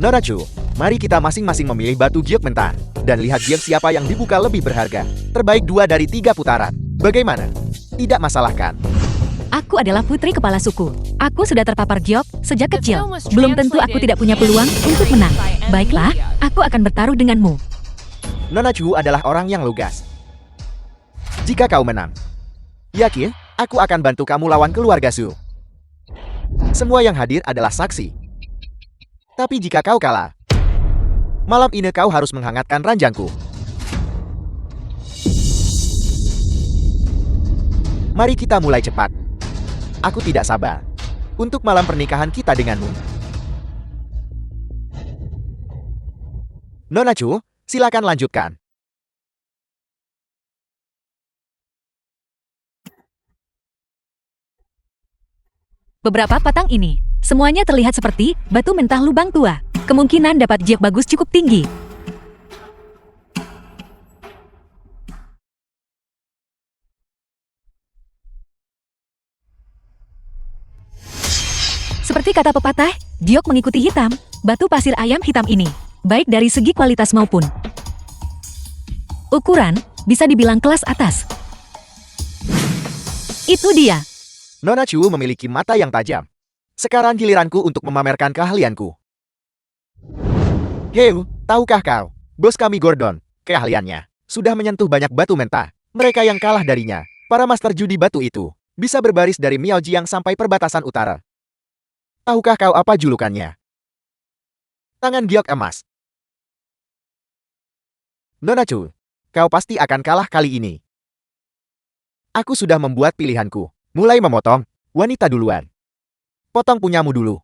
Nona Chu, mari kita masing-masing memilih batu giok mentah. Dan lihat giok siapa yang dibuka lebih berharga. Terbaik 2 dari 3 putaran. Bagaimana? Tidak masalah kan? Aku adalah putri kepala suku. Aku sudah terpapar giok sejak kecil. Belum tentu aku tidak punya peluang untuk menang. Baiklah, aku akan bertaruh denganmu. Nona Chu adalah orang yang lugas. Jika kau menang, yakin, aku akan bantu kamu lawan keluarga Su. Semua yang hadir adalah saksi. Tapi jika kau kalah, malam ini kau harus menghangatkan ranjangku. Mari kita mulai cepat. Aku tidak sabar untuk malam pernikahan kita denganmu. Nona Chu, silakan lanjutkan. Beberapa patang ini, semuanya terlihat seperti batu mentah lubang tua. Kemungkinan dapat giok bagus cukup tinggi. Seperti kata pepatah, giok mengikuti hitam, batu pasir ayam hitam ini. Baik dari segi kualitas maupun ukuran, bisa dibilang kelas atas. Itu dia. Nona Chu memiliki mata yang tajam. Sekarang giliranku untuk memamerkan keahlianku. Hei, tahukah kau, bos kami Gordon, keahliannya sudah menyentuh banyak batu mentah. Mereka yang kalah darinya, para master judi batu itu, bisa berbaris dari Miaojiang sampai perbatasan utara. Tahukah kau apa julukannya? Tangan giok emas. Nona Chu, kau pasti akan kalah kali ini. Aku sudah membuat pilihanku. Mulai memotong, wanita duluan. Potong punyamu dulu.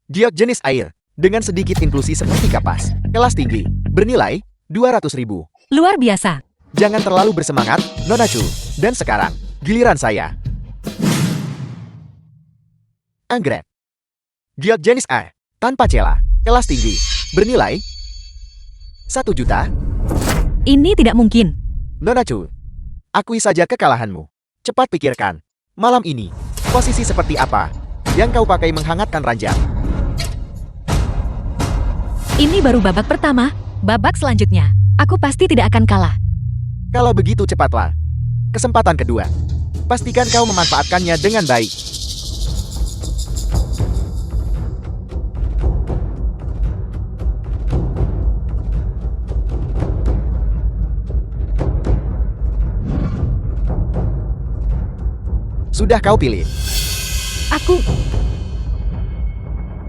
Giok jenis air, dengan sedikit inklusi seperti kapas. Kelas tinggi, bernilai 200.000. Luar biasa. Jangan terlalu bersemangat, Nona Chu. Dan sekarang, giliran saya. Anggrek. Giok jenis air, tanpa celah, kelas tinggi, bernilai 1 juta. Ini tidak mungkin. Nona Chu, akui saja kekalahanmu. Cepat pikirkan, malam ini, posisi seperti apa yang kau pakai menghangatkan ranjang? Ini baru babak pertama. Babak selanjutnya, aku pasti tidak akan kalah. Kalau begitu cepatlah. Kesempatan kedua. Pastikan kau memanfaatkannya dengan baik. Sudah kau pilih. Aku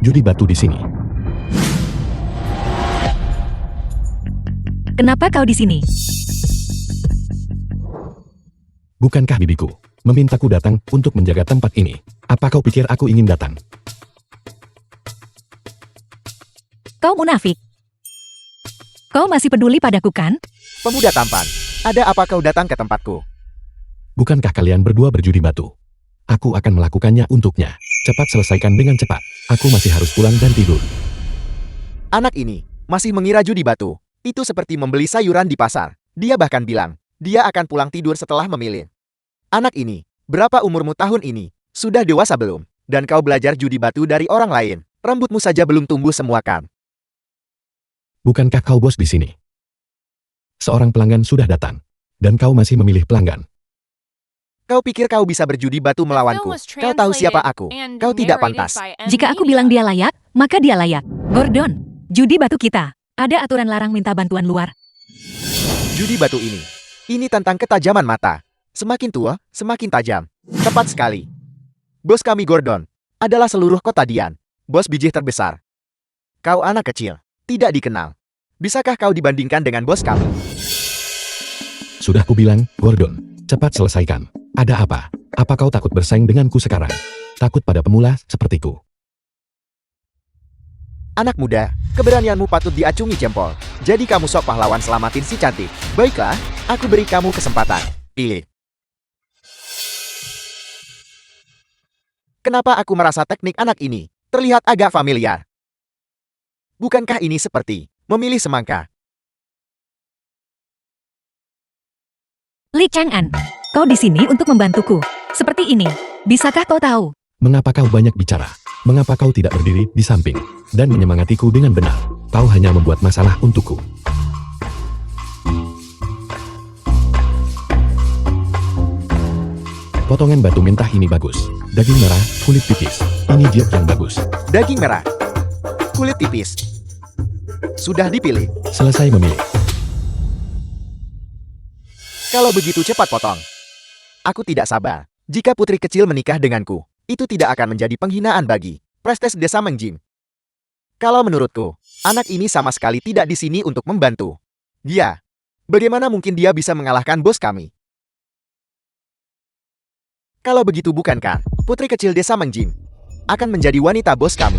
Judi batu di sini. Kenapa kau di sini? Bukankah bibiku memintaku datang untuk menjaga tempat ini? Apa kau pikir aku ingin datang? Kau munafik. Kau masih peduli padaku kan? Pemuda tampan, ada apa kau datang ke tempatku? Bukankah kalian berdua berjudi batu? Aku akan melakukannya untuknya. Cepat selesaikan dengan cepat. Aku masih harus pulang dan tidur. Anak ini masih mengira judi batu. Itu seperti membeli sayuran di pasar. Dia bahkan bilang, dia akan pulang tidur setelah memilih. Anak ini, berapa umurmu tahun ini? Sudah dewasa belum? Dan kau belajar judi batu dari orang lain. Rambutmu saja belum tumbuh semua kan? Bukankah kau bos di sini? Seorang pelanggan sudah datang. Dan kau masih memilih pelanggan. Kau pikir kau bisa berjudi batu melawanku? Kau tahu siapa aku? Kau tidak pantas. Jika aku bilang dia layak, maka dia layak. Gordon, judi batu kita. Ada aturan larang minta bantuan luar. Judi batu ini tentang ketajaman mata. Semakin tua, semakin tajam. Tepat sekali. Bos kami Gordon adalah seluruh kota Dian. Bos bijih terbesar. Kau anak kecil, tidak dikenal. Bisakah kau dibandingkan dengan bos kami? Sudah kubilang, Gordon, cepat selesaikan. Ada apa? Apa kau takut bersaing denganku sekarang? Takut pada pemula sepertiku? Anak muda, keberanianmu patut diacungi jempol. Jadi kamu sok pahlawan selamatin si cantik. Baiklah, aku beri kamu kesempatan. Pilih. Kenapa aku merasa teknik anak ini terlihat agak familiar? Bukankah ini seperti memilih semangka? Li Chang'an, kau di sini untuk membantuku. Seperti ini. Bisakah kau tahu? Mengapa kau banyak bicara? Mengapa kau tidak berdiri di samping dan menyemangatiku dengan benar? Kau hanya membuat masalah untukku. Potongan batu mentah ini bagus. Daging merah, kulit tipis. Ini giok yang bagus. Daging merah. Kulit tipis. Sudah dipilih. Selesai memilih. Kalau begitu cepat potong. Aku tidak sabar. Jika putri kecil menikah denganku, itu tidak akan menjadi penghinaan bagi prestis desa Mengjing. Kalau menurutku, anak ini sama sekali tidak di sini untuk membantu. Dia, bagaimana mungkin dia bisa mengalahkan bos kami? Kalau begitu bukankah putri kecil desa Mengjing akan menjadi wanita bos kami?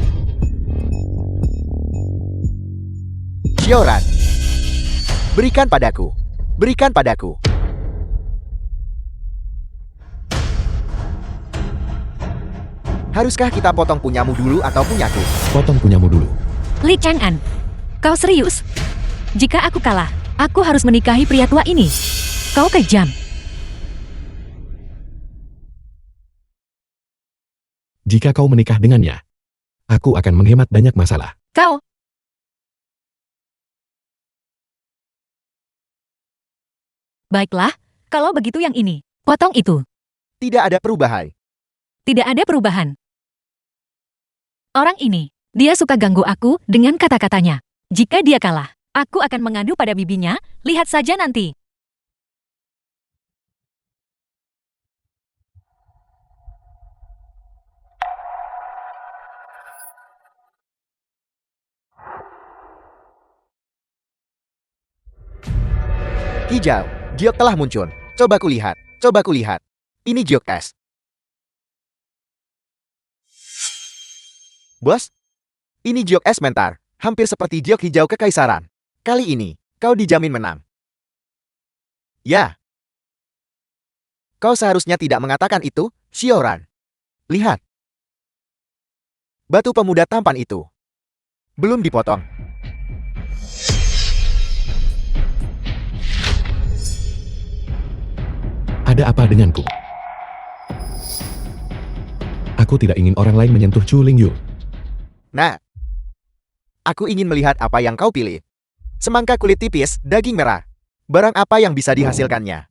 Xiaoran, berikan padaku. Berikan padaku. Haruskah kita potong punyamu dulu atau punyaku? Potong punyamu dulu. Li Chang'an, kau serius? Jika aku kalah, aku harus menikahi pria tua ini. Kau kejam. Jika kau menikah dengannya, aku akan menghemat banyak masalah. Kau. Baiklah, kalau begitu yang ini. Potong itu. Tidak ada perubahan. Tidak ada perubahan. Orang ini, dia suka ganggu aku dengan kata-katanya. Jika dia kalah, aku akan mengadu pada bibinya, lihat saja nanti. Hijau, giok telah muncul. Coba kulihat, coba kulihat. Ini giok es. Bos, ini giok es mentar, hampir seperti giok hijau kekaisaran. Kali ini, kau dijamin menang. Ya. Kau seharusnya tidak mengatakan itu, Xiaoran. Lihat. Batu pemuda tampan itu. Belum dipotong. Ada apa denganku? Aku tidak ingin orang lain menyentuh Chu Lingyu. Nah, aku ingin melihat apa yang kau pilih. Semangka kulit tipis, daging merah. Barang apa yang bisa dihasilkannya?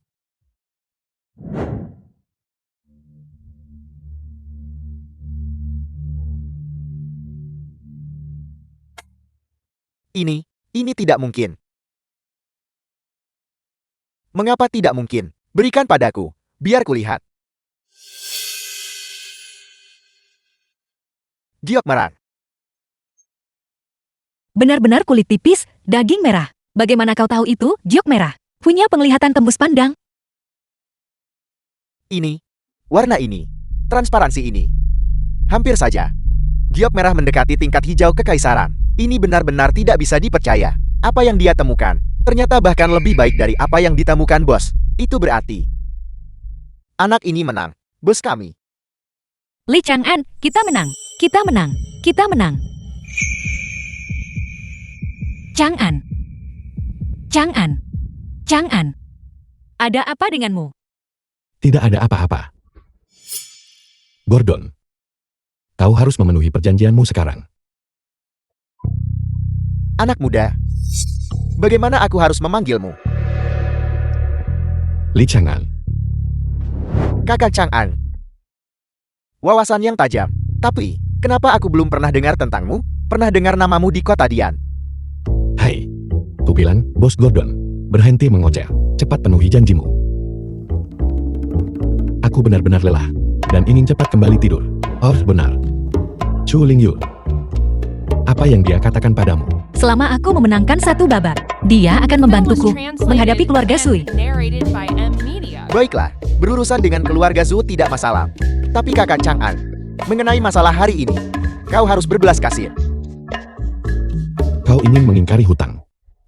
Ini tidak mungkin. Mengapa tidak mungkin? Berikan padaku, biar kulihat. Giok merah. Benar-benar kulit tipis, daging merah. Bagaimana kau tahu itu, giok merah? Punya penglihatan tembus pandang. Ini, warna ini, transparansi ini. Hampir saja. Giok merah mendekati tingkat hijau kekaisaran. Ini benar-benar tidak bisa dipercaya. Apa yang dia temukan, ternyata bahkan lebih baik dari apa yang ditemukan bos. Itu berarti anak ini menang, bos kami. Li Chang'an, kita menang. Kita menang. Kita menang. Chang'an. Chang'an. Chang'an. Ada apa denganmu? Tidak ada apa-apa. Gordon, kau harus memenuhi perjanjianmu sekarang. Anak muda, bagaimana aku harus memanggilmu? Li Chang'an. Kakak Chang'an. Wawasan yang tajam. Tapi, kenapa aku belum pernah dengar tentangmu? Pernah dengar namamu di kota Dian? Hai. Kubilang, Bos Gordon, berhenti mengoceh. Cepat penuhi janjimu. Aku benar-benar lelah dan ingin cepat kembali tidur. Oh, benar. Chu Lingyu. Apa yang dia katakan padamu? Selama aku memenangkan satu babak, dia akan membantuku menghadapi keluarga Sui. Baiklah, berurusan dengan keluarga Zhu tidak masalah. Tapi kakak Chang'an, mengenai masalah hari ini, kau harus berbelas kasih. Kau ingin mengingkari hutang.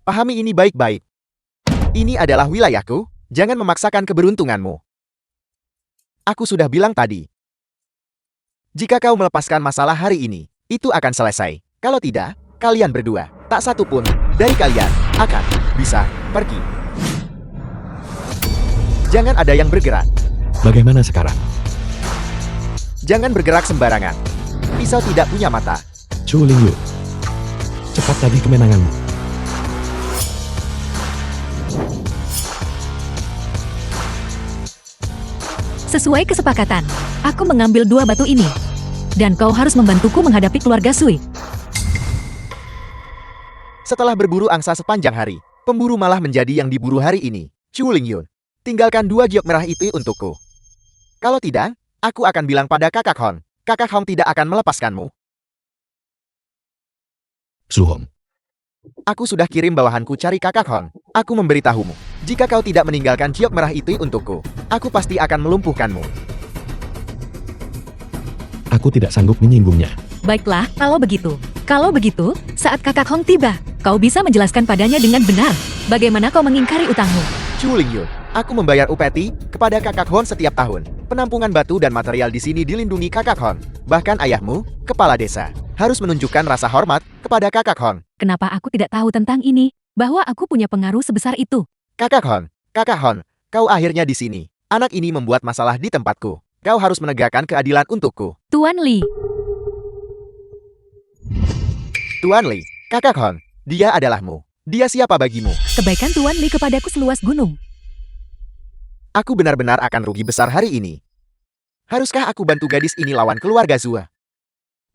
Pahami ini baik-baik. Ini adalah wilayahku, jangan memaksakan keberuntunganmu. Aku sudah bilang tadi. Jika kau melepaskan masalah hari ini, itu akan selesai. Kalau tidak, kalian berdua, tak satu pun dari kalian akan bisa pergi. Jangan ada yang bergerak. Bagaimana sekarang? Jangan bergerak sembarangan. Pisau tidak punya mata. Chu Lingyu. Cepat tagih kemenanganmu. Sesuai kesepakatan, aku mengambil 2 batu ini. Dan kau harus membantuku menghadapi keluarga Sui. Setelah berburu angsa sepanjang hari, pemburu malah menjadi yang diburu hari ini. Chu Lingyun, tinggalkan 2 giok merah itu untukku. Kalau tidak, aku akan bilang pada kakak Hon. Kakak Hon tidak akan melepaskanmu. Su Hong. Aku sudah kirim bawahanku cari kakak Hon. Aku memberitahumu. Jika kau tidak meninggalkan giok merah itu untukku, aku pasti akan melumpuhkanmu. Aku tidak sanggup menyinggungnya. Baiklah, kalau begitu. Kalau begitu, saat kakak Hong tiba, kau bisa menjelaskan padanya dengan benar. Bagaimana kau mengingkari utangmu? Chu Lingyun, aku membayar upeti kepada kakak Hon setiap tahun. Penampungan batu dan material di sini dilindungi kakak Hon. Bahkan ayahmu, kepala desa, harus menunjukkan rasa hormat kepada kakak Hon. Kenapa aku tidak tahu tentang ini? Bahwa aku punya pengaruh sebesar itu. Kakak Hon, kau akhirnya di sini. Anak ini membuat masalah di tempatku. Kau harus menegakkan keadilan untukku. Tuan Li, Tuan Li, kakak Hon, dia adalahmu. Dia siapa bagimu? kebaikan Tuan Li kepadaku seluas gunung. Aku benar-benar akan rugi besar hari ini. Haruskah aku bantu gadis ini lawan keluarga Zua?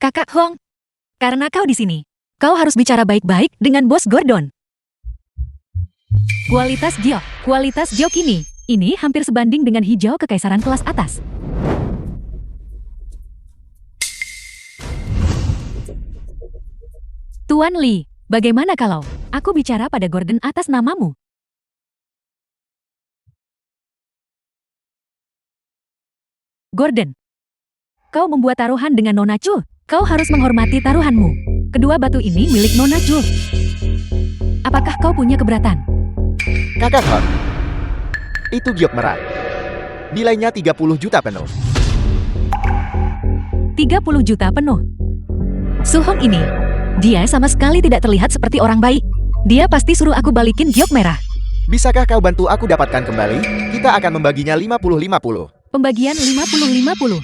Kakak Hong, karena kau di sini, kau harus bicara baik-baik dengan Bos Gordon. Kualitas giok ini hampir sebanding dengan hijau kekaisaran kelas atas. Tuan Li, bagaimana kalau aku bicara pada Gordon atas namamu? Gordon, kau membuat taruhan dengan Nona Chu. Kau harus menghormati taruhanmu. Kedua batu ini milik Nona Chu. Apakah kau punya keberatan? Kakak Hon, itu giok merah. Nilainya 30 juta penuh. 30 juta penuh. Su Hong ini, dia sama sekali tidak terlihat seperti orang baik. Dia pasti suruh aku balikin giok merah. Bisakah kau bantu aku dapatkan kembali? Kita akan membaginya 50-50. Pembagian 50-50.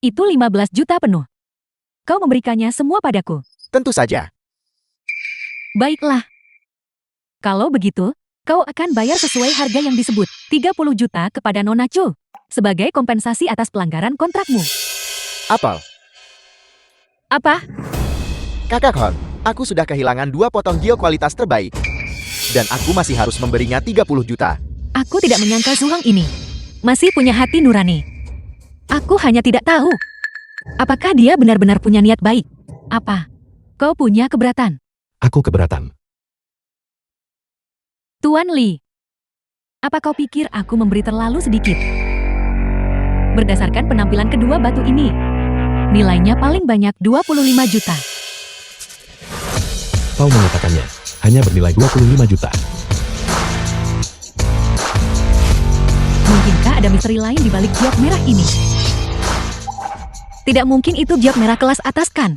Itu 15 juta penuh. Kau memberikannya semua padaku. Tentu saja. Baiklah. Kalau begitu, kau akan bayar sesuai harga yang disebut, 30 juta kepada Nona Chu, sebagai kompensasi atas pelanggaran kontrakmu. Apel. Apa? Kakak Hon, aku sudah kehilangan 2 potong giok kualitas terbaik. Dan aku masih harus memberinya 30 juta. Aku tidak menyangka Su Hong ini masih punya hati nurani. Aku hanya tidak tahu. Apakah dia benar-benar punya niat baik? Apa? Kau punya keberatan? Aku keberatan. Tuan Li, apa kau pikir aku memberi terlalu sedikit? Berdasarkan penampilan kedua batu ini, nilainya paling banyak 25 juta. Kau mengatakannya hanya bernilai 25 juta. Mungkinkah ada misteri lain di balik giok merah ini? Tidak mungkin itu giok merah kelas atas kan?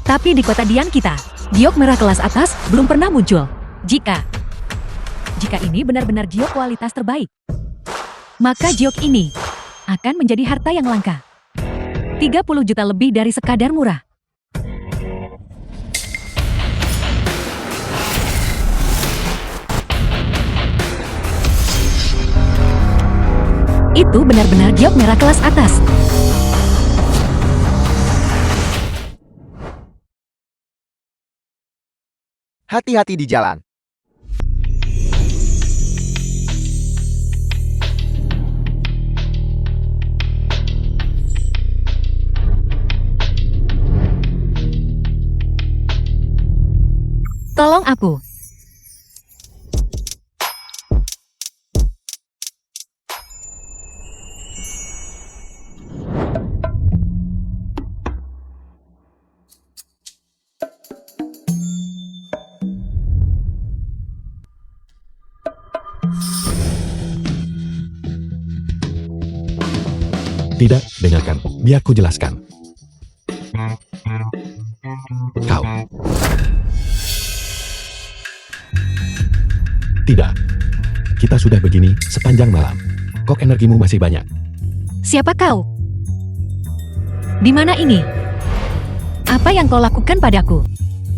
Tapi di kota Dian kita, giok merah kelas atas belum pernah muncul. Jika ini benar-benar giok kualitas terbaik, maka giok ini akan menjadi harta yang langka. 30 juta lebih dari sekadar murah. Itu benar-benar giok merah kelas atas. Hati-hati di jalan. Tolong aku. Tidak, dengarkan. Biar ku jelaskan. Kau. Tidak. Kita sudah begini sepanjang malam. Kok energimu masih banyak? Siapa kau? Di mana ini? Apa yang kau lakukan padaku?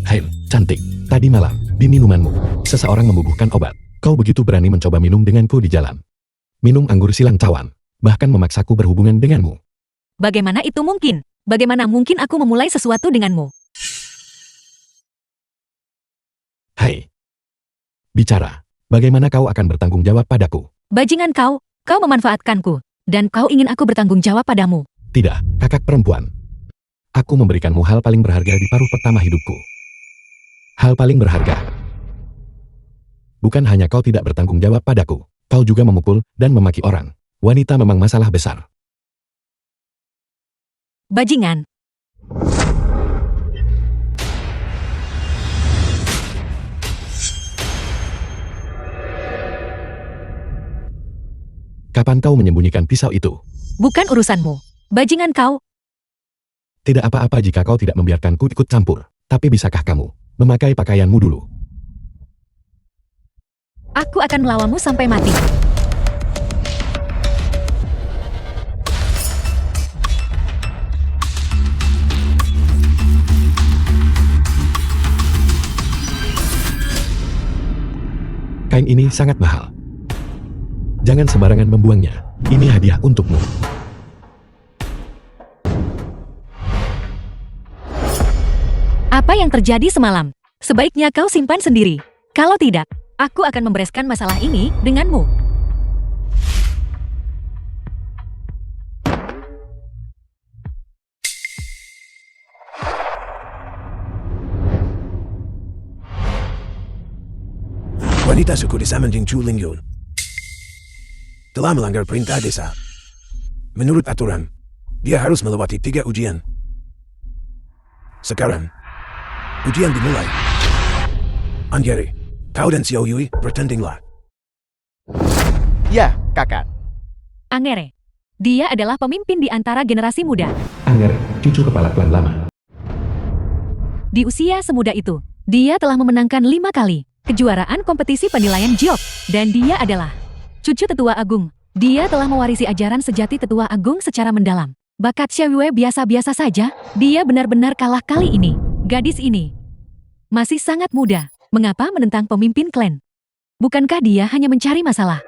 Hai, cantik. Tadi malam, di minumanmu, seseorang membubuhkan obat. Kau begitu berani mencoba minum denganku di jalan. Minum anggur silang cawan, bahkan memaksaku berhubungan denganmu. Bagaimana itu mungkin? Bagaimana mungkin aku memulai sesuatu denganmu? Hai. Bicara, bagaimana kau akan bertanggung jawab padaku? Bajingan kau memanfaatkanku, dan kau ingin aku bertanggung jawab padamu. Tidak, kakak perempuan. Aku memberikanmu hal paling berharga di paruh pertama hidupku. Hal paling berharga. Bukan hanya kau tidak bertanggung jawab padaku, kau juga memukul dan memaki orang. Wanita memang masalah besar. Bajingan. Kapan kau menyembunyikan pisau itu? Bukan urusanmu. Bajingan kau. Tidak apa-apa jika kau tidak membiarkanku ikut campur. Tapi bisakah kamu memakai pakaianmu dulu? Aku akan melawanmu sampai mati. Kain ini sangat mahal. Jangan sembarangan membuangnya. Ini hadiah untukmu. Apa yang terjadi semalam? Sebaiknya kau simpan sendiri. Kalau tidak, aku akan membereskan masalah ini denganmu. Wanita suku desa Menjing Chu Lingyun telah melanggar perintah desa. Menurut aturan, dia harus melewati 3 ujian. Sekarang, ujian dimulai. Anggere, kau dan Xiao Yui bertandinglah. Ya, kakak. Angere. Dia adalah pemimpin di antara generasi muda. Angger, cucu kepala klan lama. Di usia semuda itu, dia telah memenangkan 5 kali kejuaraan kompetisi penilaian Jiok. Dan dia adalah cucu Tetua Agung. Dia telah mewarisi ajaran sejati Tetua Agung secara mendalam. Bakat Xiaoyue biasa-biasa saja, dia benar-benar kalah kali ini. Gadis ini masih sangat muda. Mengapa menentang pemimpin klan? Bukankah dia hanya mencari masalah?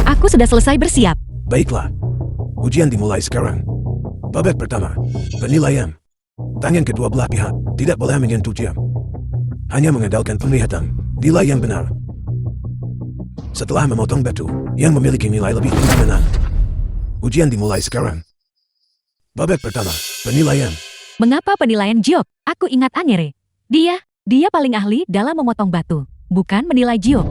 Aku sudah selesai bersiap. Baiklah. Ujian dimulai sekarang. Babak pertama, penilaian. Tangan kedua belah pihak tidak boleh menyentuh jam. Hanya mengandalkan penglihatan, nilai yang benar. Setelah memotong batu, yang memiliki nilai lebih tinggi menang. Ujian dimulai sekarang. Babak pertama, penilaian. Mengapa penilaian Jiok? Aku ingat Angere. Dia paling ahli dalam memotong batu, bukan menilai Jiok.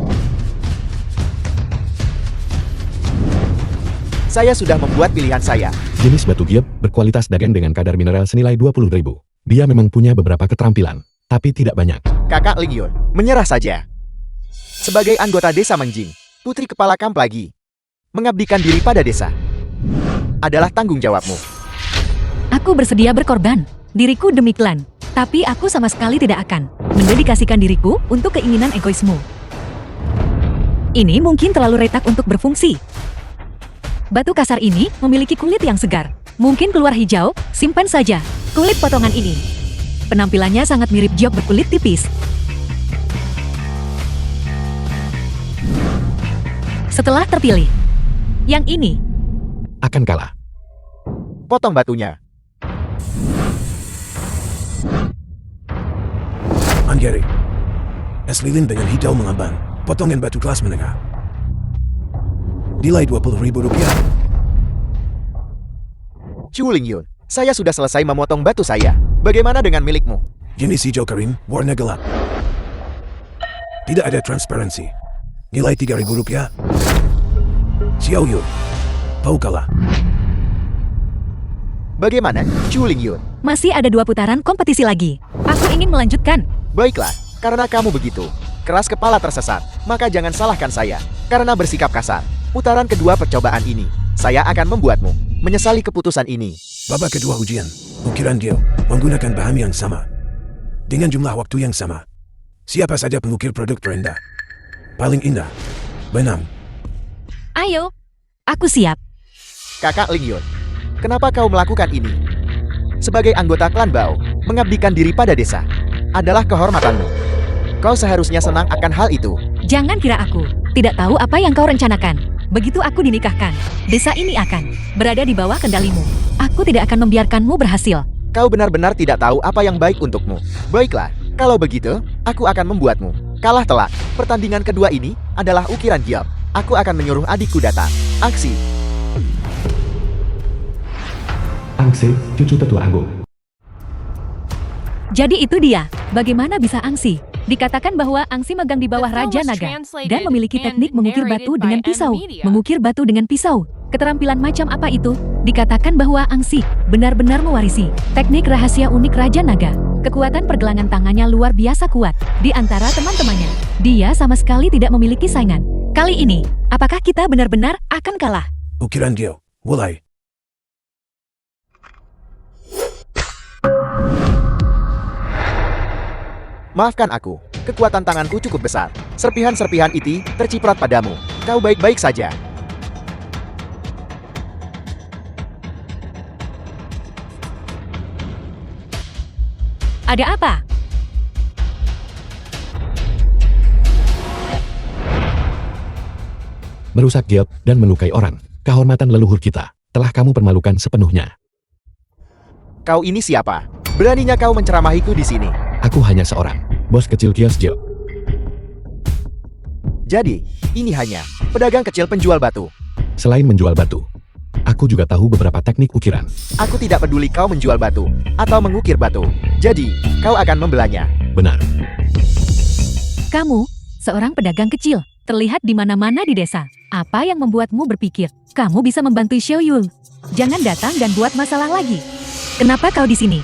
Saya sudah membuat pilihan saya. Jenis batu giok berkualitas dagang dengan kadar mineral senilai 20.000. Dia memang punya beberapa keterampilan, tapi tidak banyak. Kakak Lingyun, menyerah saja. Sebagai anggota desa Menjing, putri kepala kamp lagi. Mengabdikan diri pada desa adalah tanggung jawabmu. Aku bersedia berkorban diriku demi klan, tapi aku sama sekali tidak akan mendedikasikan diriku untuk keinginan egoismu. Ini mungkin terlalu retak untuk berfungsi. Batu kasar ini memiliki kulit yang segar. Mungkin keluar hijau, simpan saja kulit potongan ini. Penampilannya sangat mirip Jiok berkulit tipis. Setelah terpilih, yang ini Akan kalah. Potong batunya. Anggere. Es lilin dengan hijau mengambang. Potongan batu kelas menengah. Nilai Rp20.000. Chu Lingyun, saya sudah selesai memotong batu saya. Bagaimana dengan milikmu? Jenis hijau kering, warna gelap. Tidak ada transparansi. Nilai Rp3.000. Xiao Yu, kau kalah. Bagaimana, Chu Lingyun? masih ada 2 putaran kompetisi lagi. Aku ingin melanjutkan. Baiklah, karena kamu begitu keras kepala tersesat, maka jangan salahkan saya karena bersikap kasar. Putaran kedua percobaan ini, saya akan membuatmu menyesali keputusan ini. Babak kedua ujian, ukiran Dio menggunakan bahan yang sama. Dengan jumlah waktu yang sama. Siapa saja pengukir produk terendah? Paling indah. Benang. Ayo, aku siap. Kakak Ling Yun, kenapa kau melakukan ini? Sebagai anggota klan Bao, mengabdikan diri pada desa adalah kehormatanmu. Kau seharusnya senang akan hal itu. Jangan kira aku tidak tahu apa yang kau rencanakan. Begitu aku dinikahkan, desa ini akan berada di bawah kendalimu. Aku tidak akan membiarkanmu berhasil. Kau benar-benar tidak tahu apa yang baik untukmu. Baiklah, kalau begitu, aku akan membuatmu kalah telak. Pertandingan kedua ini adalah ukiran Giok. Aku akan menyuruh adikku datang. Aksi. Angse, cucu tetua Anggung. Jadi itu dia. Bagaimana bisa Angsi? Dikatakan bahwa Angsi megang di bawah Raja Naga dan memiliki teknik mengukir batu dengan pisau. Mengukir batu dengan pisau. Keterampilan macam apa itu? Dikatakan bahwa Angsi benar-benar mewarisi teknik rahasia unik Raja Naga. Kekuatan pergelangan tangannya luar biasa kuat di antara teman-temannya. Dia sama sekali tidak memiliki saingan. Kali ini, apakah kita benar-benar akan kalah? Ukiran Giok, mulai. Maafkan aku, kekuatan tanganku cukup besar. Serpihan-serpihan itu terciprat padamu. Kau baik-baik saja. Ada apa? Merusak Giok dan melukai orang. Kehormatan leluhur kita telah kamu permalukan sepenuhnya. Kau ini siapa? Beraninya kau menceramahiku di sini. Aku hanya seorang bos kecil kios Giok. Jadi, ini hanya pedagang kecil penjual batu. Selain menjual batu, aku juga tahu beberapa teknik ukiran. Aku tidak peduli kau menjual batu atau mengukir batu. Jadi, kau akan membelanya. Benar. Kamu, seorang pedagang kecil, terlihat di mana-mana di desa. Apa yang membuatmu berpikir kamu bisa membantu Xiao Yul? Jangan datang dan buat masalah lagi. Kenapa kau di sini?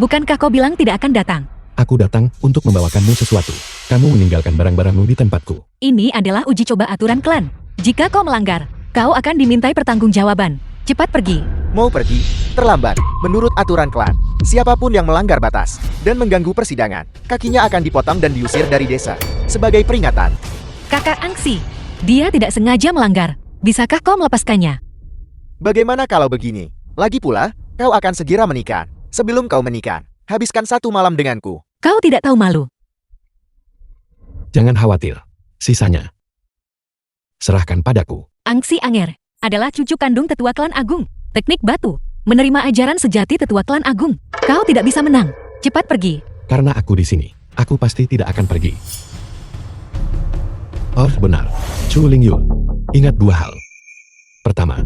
Bukankah kau bilang tidak akan datang? Aku datang untuk membawakanmu sesuatu. Kamu meninggalkan barang-barangmu di tempatku. Ini adalah uji coba aturan klan. Jika kau melanggar, kau akan dimintai pertanggungjawaban. Cepat pergi. Mau pergi? Terlambat. Menurut aturan klan, siapapun yang melanggar batas dan mengganggu persidangan, kakinya akan dipotong dan diusir dari desa. Sebagai peringatan. Kakak Angsi, dia tidak sengaja melanggar. Bisakah kau melepaskannya? Bagaimana kalau begini? Lagi pula, kau akan segera menikah. Sebelum kau menikah, habiskan 1 malam denganku. Kau tidak tahu malu. Jangan khawatir. Sisanya serahkan padaku. Angsi Anger adalah cucu kandung tetua klan Agung. Teknik batu, menerima ajaran sejati tetua klan Agung. Kau tidak bisa menang. Cepat pergi. Karena aku di sini, aku pasti tidak akan pergi. Oh benar, Chu Ling Yun. Ingat 2 hal. Pertama,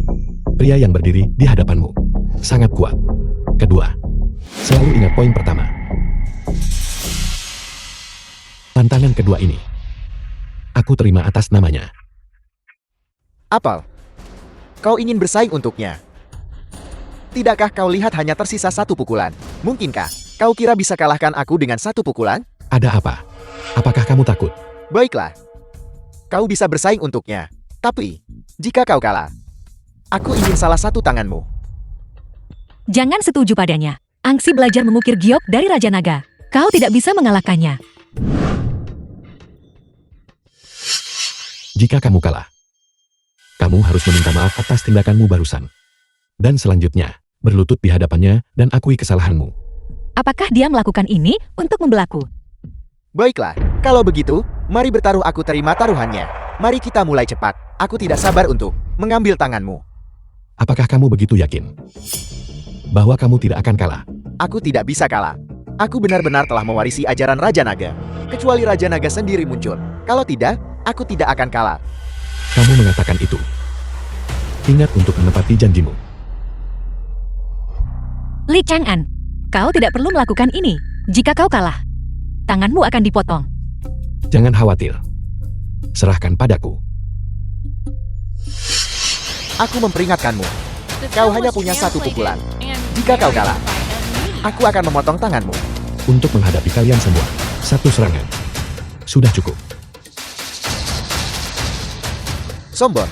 pria yang berdiri di hadapanmu sangat kuat. Kedua, selalu ingat poin pertama. Tantangan kedua ini, aku terima atas namanya. Apel, kau ingin bersaing untuknya? Tidakkah kau lihat hanya tersisa 1 pukulan? Mungkinkah kau kira bisa kalahkan aku dengan 1 pukulan? Ada apa? Apakah kamu takut? Baiklah, kau bisa bersaing untuknya. Tapi, jika kau kalah, aku ingin salah satu tanganmu. Jangan setuju padanya. Angsi belajar mengukir giok dari Raja Naga. Kau tidak bisa mengalahkannya. Jika kamu kalah, kamu harus meminta maaf atas tindakanmu barusan. Dan selanjutnya, berlutut di hadapannya dan akui kesalahanmu. Apakah dia melakukan ini untuk membelaku? Baiklah, kalau begitu, mari bertaruh. Aku terima taruhannya. Mari kita mulai cepat. Aku tidak sabar untuk mengambil tanganmu. Apakah kamu begitu yakin bahwa kamu tidak akan kalah? Aku tidak bisa kalah. Aku benar-benar telah mewarisi ajaran Raja Naga. Kecuali Raja Naga sendiri muncul. Kalau tidak, aku tidak akan kalah. Kamu mengatakan itu. Ingat untuk menepati janjimu. Li Chang'an, kau tidak perlu melakukan ini. Jika kau kalah, tanganmu akan dipotong. Jangan khawatir. Serahkan padaku. Aku memperingatkanmu. Kau hanya punya 1 pukulan. Jika kau kalah, aku akan memotong tanganmu. Untuk menghadapi kalian semua, 1 serangan sudah cukup. Sombong.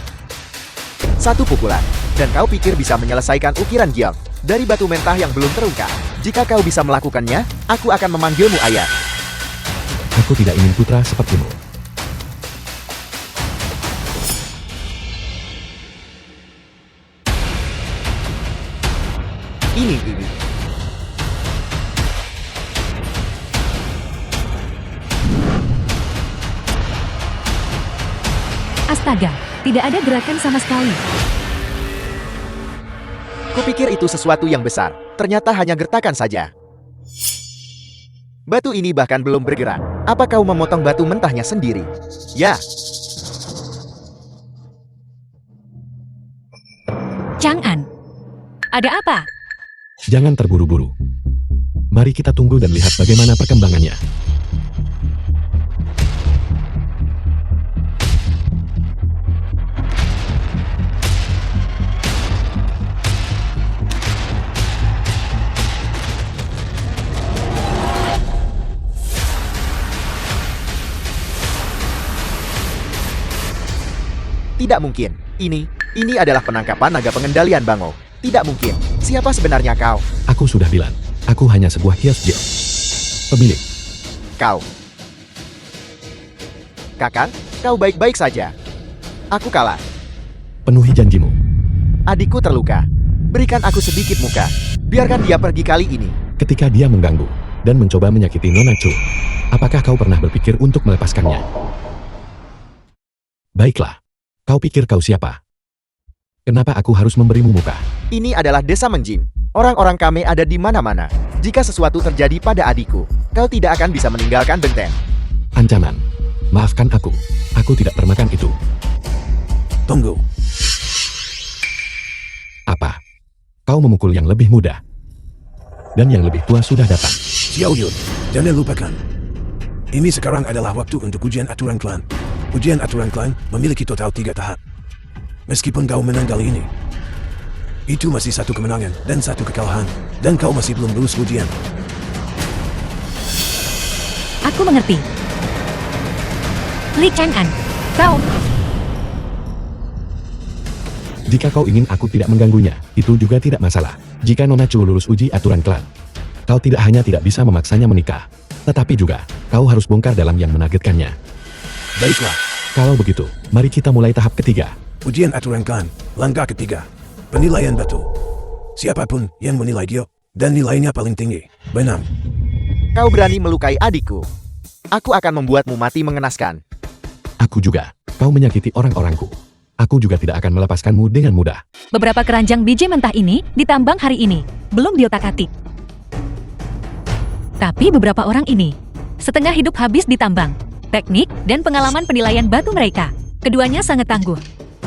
1 pukulan, dan kau pikir bisa menyelesaikan ukiran giok dari batu mentah yang belum terungkap. Jika kau bisa melakukannya, aku akan memanggilmu ayah. Aku tidak ingin putra sepertimu. Ini. Astaga, tidak ada gerakan sama sekali. Kupikir itu sesuatu yang besar, ternyata hanya gertakan saja. Batu ini bahkan belum bergerak. Apa kau memotong batu mentahnya sendiri? Ya, Chang'an, ada apa? Jangan terburu-buru. Mari kita tunggu dan lihat bagaimana perkembangannya. tidak mungkin. Ini adalah penangkapan naga pengendalian Bango. Tidak mungkin. Siapa sebenarnya kau? Aku sudah bilang, aku hanya sebuah kios giok. Pemilik, Kau. Kakang, kau baik-baik saja. Aku kalah. penuhi janjimu. Adikku terluka. Berikan aku sedikit muka. Biarkan dia pergi kali ini. Ketika dia mengganggu dan mencoba menyakiti Nona Chu, apakah kau pernah berpikir untuk melepaskannya? Baiklah. Kau pikir kau siapa? Kenapa aku harus memberimu muka? Ini adalah desa Menjin. Orang-orang kami ada di mana-mana. Jika sesuatu terjadi pada adikku, kau tidak akan bisa meninggalkan benteng. Ancaman. Maafkan aku. Aku tidak termakan itu. Tunggu. Apa? Kau memukul yang lebih muda. Dan yang lebih tua sudah datang. Xiao Yun, jangan lupakan. Ini sekarang adalah waktu untuk ujian aturan klan. Ujian aturan klan memiliki total 3 tahap. Meskipun kau menang kali ini, itu masih 1 kemenangan dan 1 kekalahan. Dan kau masih belum lulus ujian. Aku mengerti. Li Chang'an, kau... Jika kau ingin aku tidak mengganggunya, itu juga tidak masalah. Jika Nona Chu lulus uji aturan klan, kau tidak hanya tidak bisa memaksanya menikah, tetapi juga kau harus bongkar dalam yang menargetkannya. Baiklah, Kalau begitu, mari kita mulai tahap ketiga. ujian aturan klan, langkah ketiga. Penilaian batu. Siapapun yang menilai giok dan nilainya paling tinggi, benang. Kau berani melukai adikku. Aku akan membuatmu mati mengenaskan. Aku juga. Kau menyakiti orang-orangku. Aku juga tidak akan melepaskanmu dengan mudah. Beberapa keranjang biji mentah ini ditambang hari ini, belum diotak-atik. Tapi beberapa orang ini, setengah hidup habis ditambang. Teknik dan pengalaman penilaian batu mereka, keduanya sangat tangguh.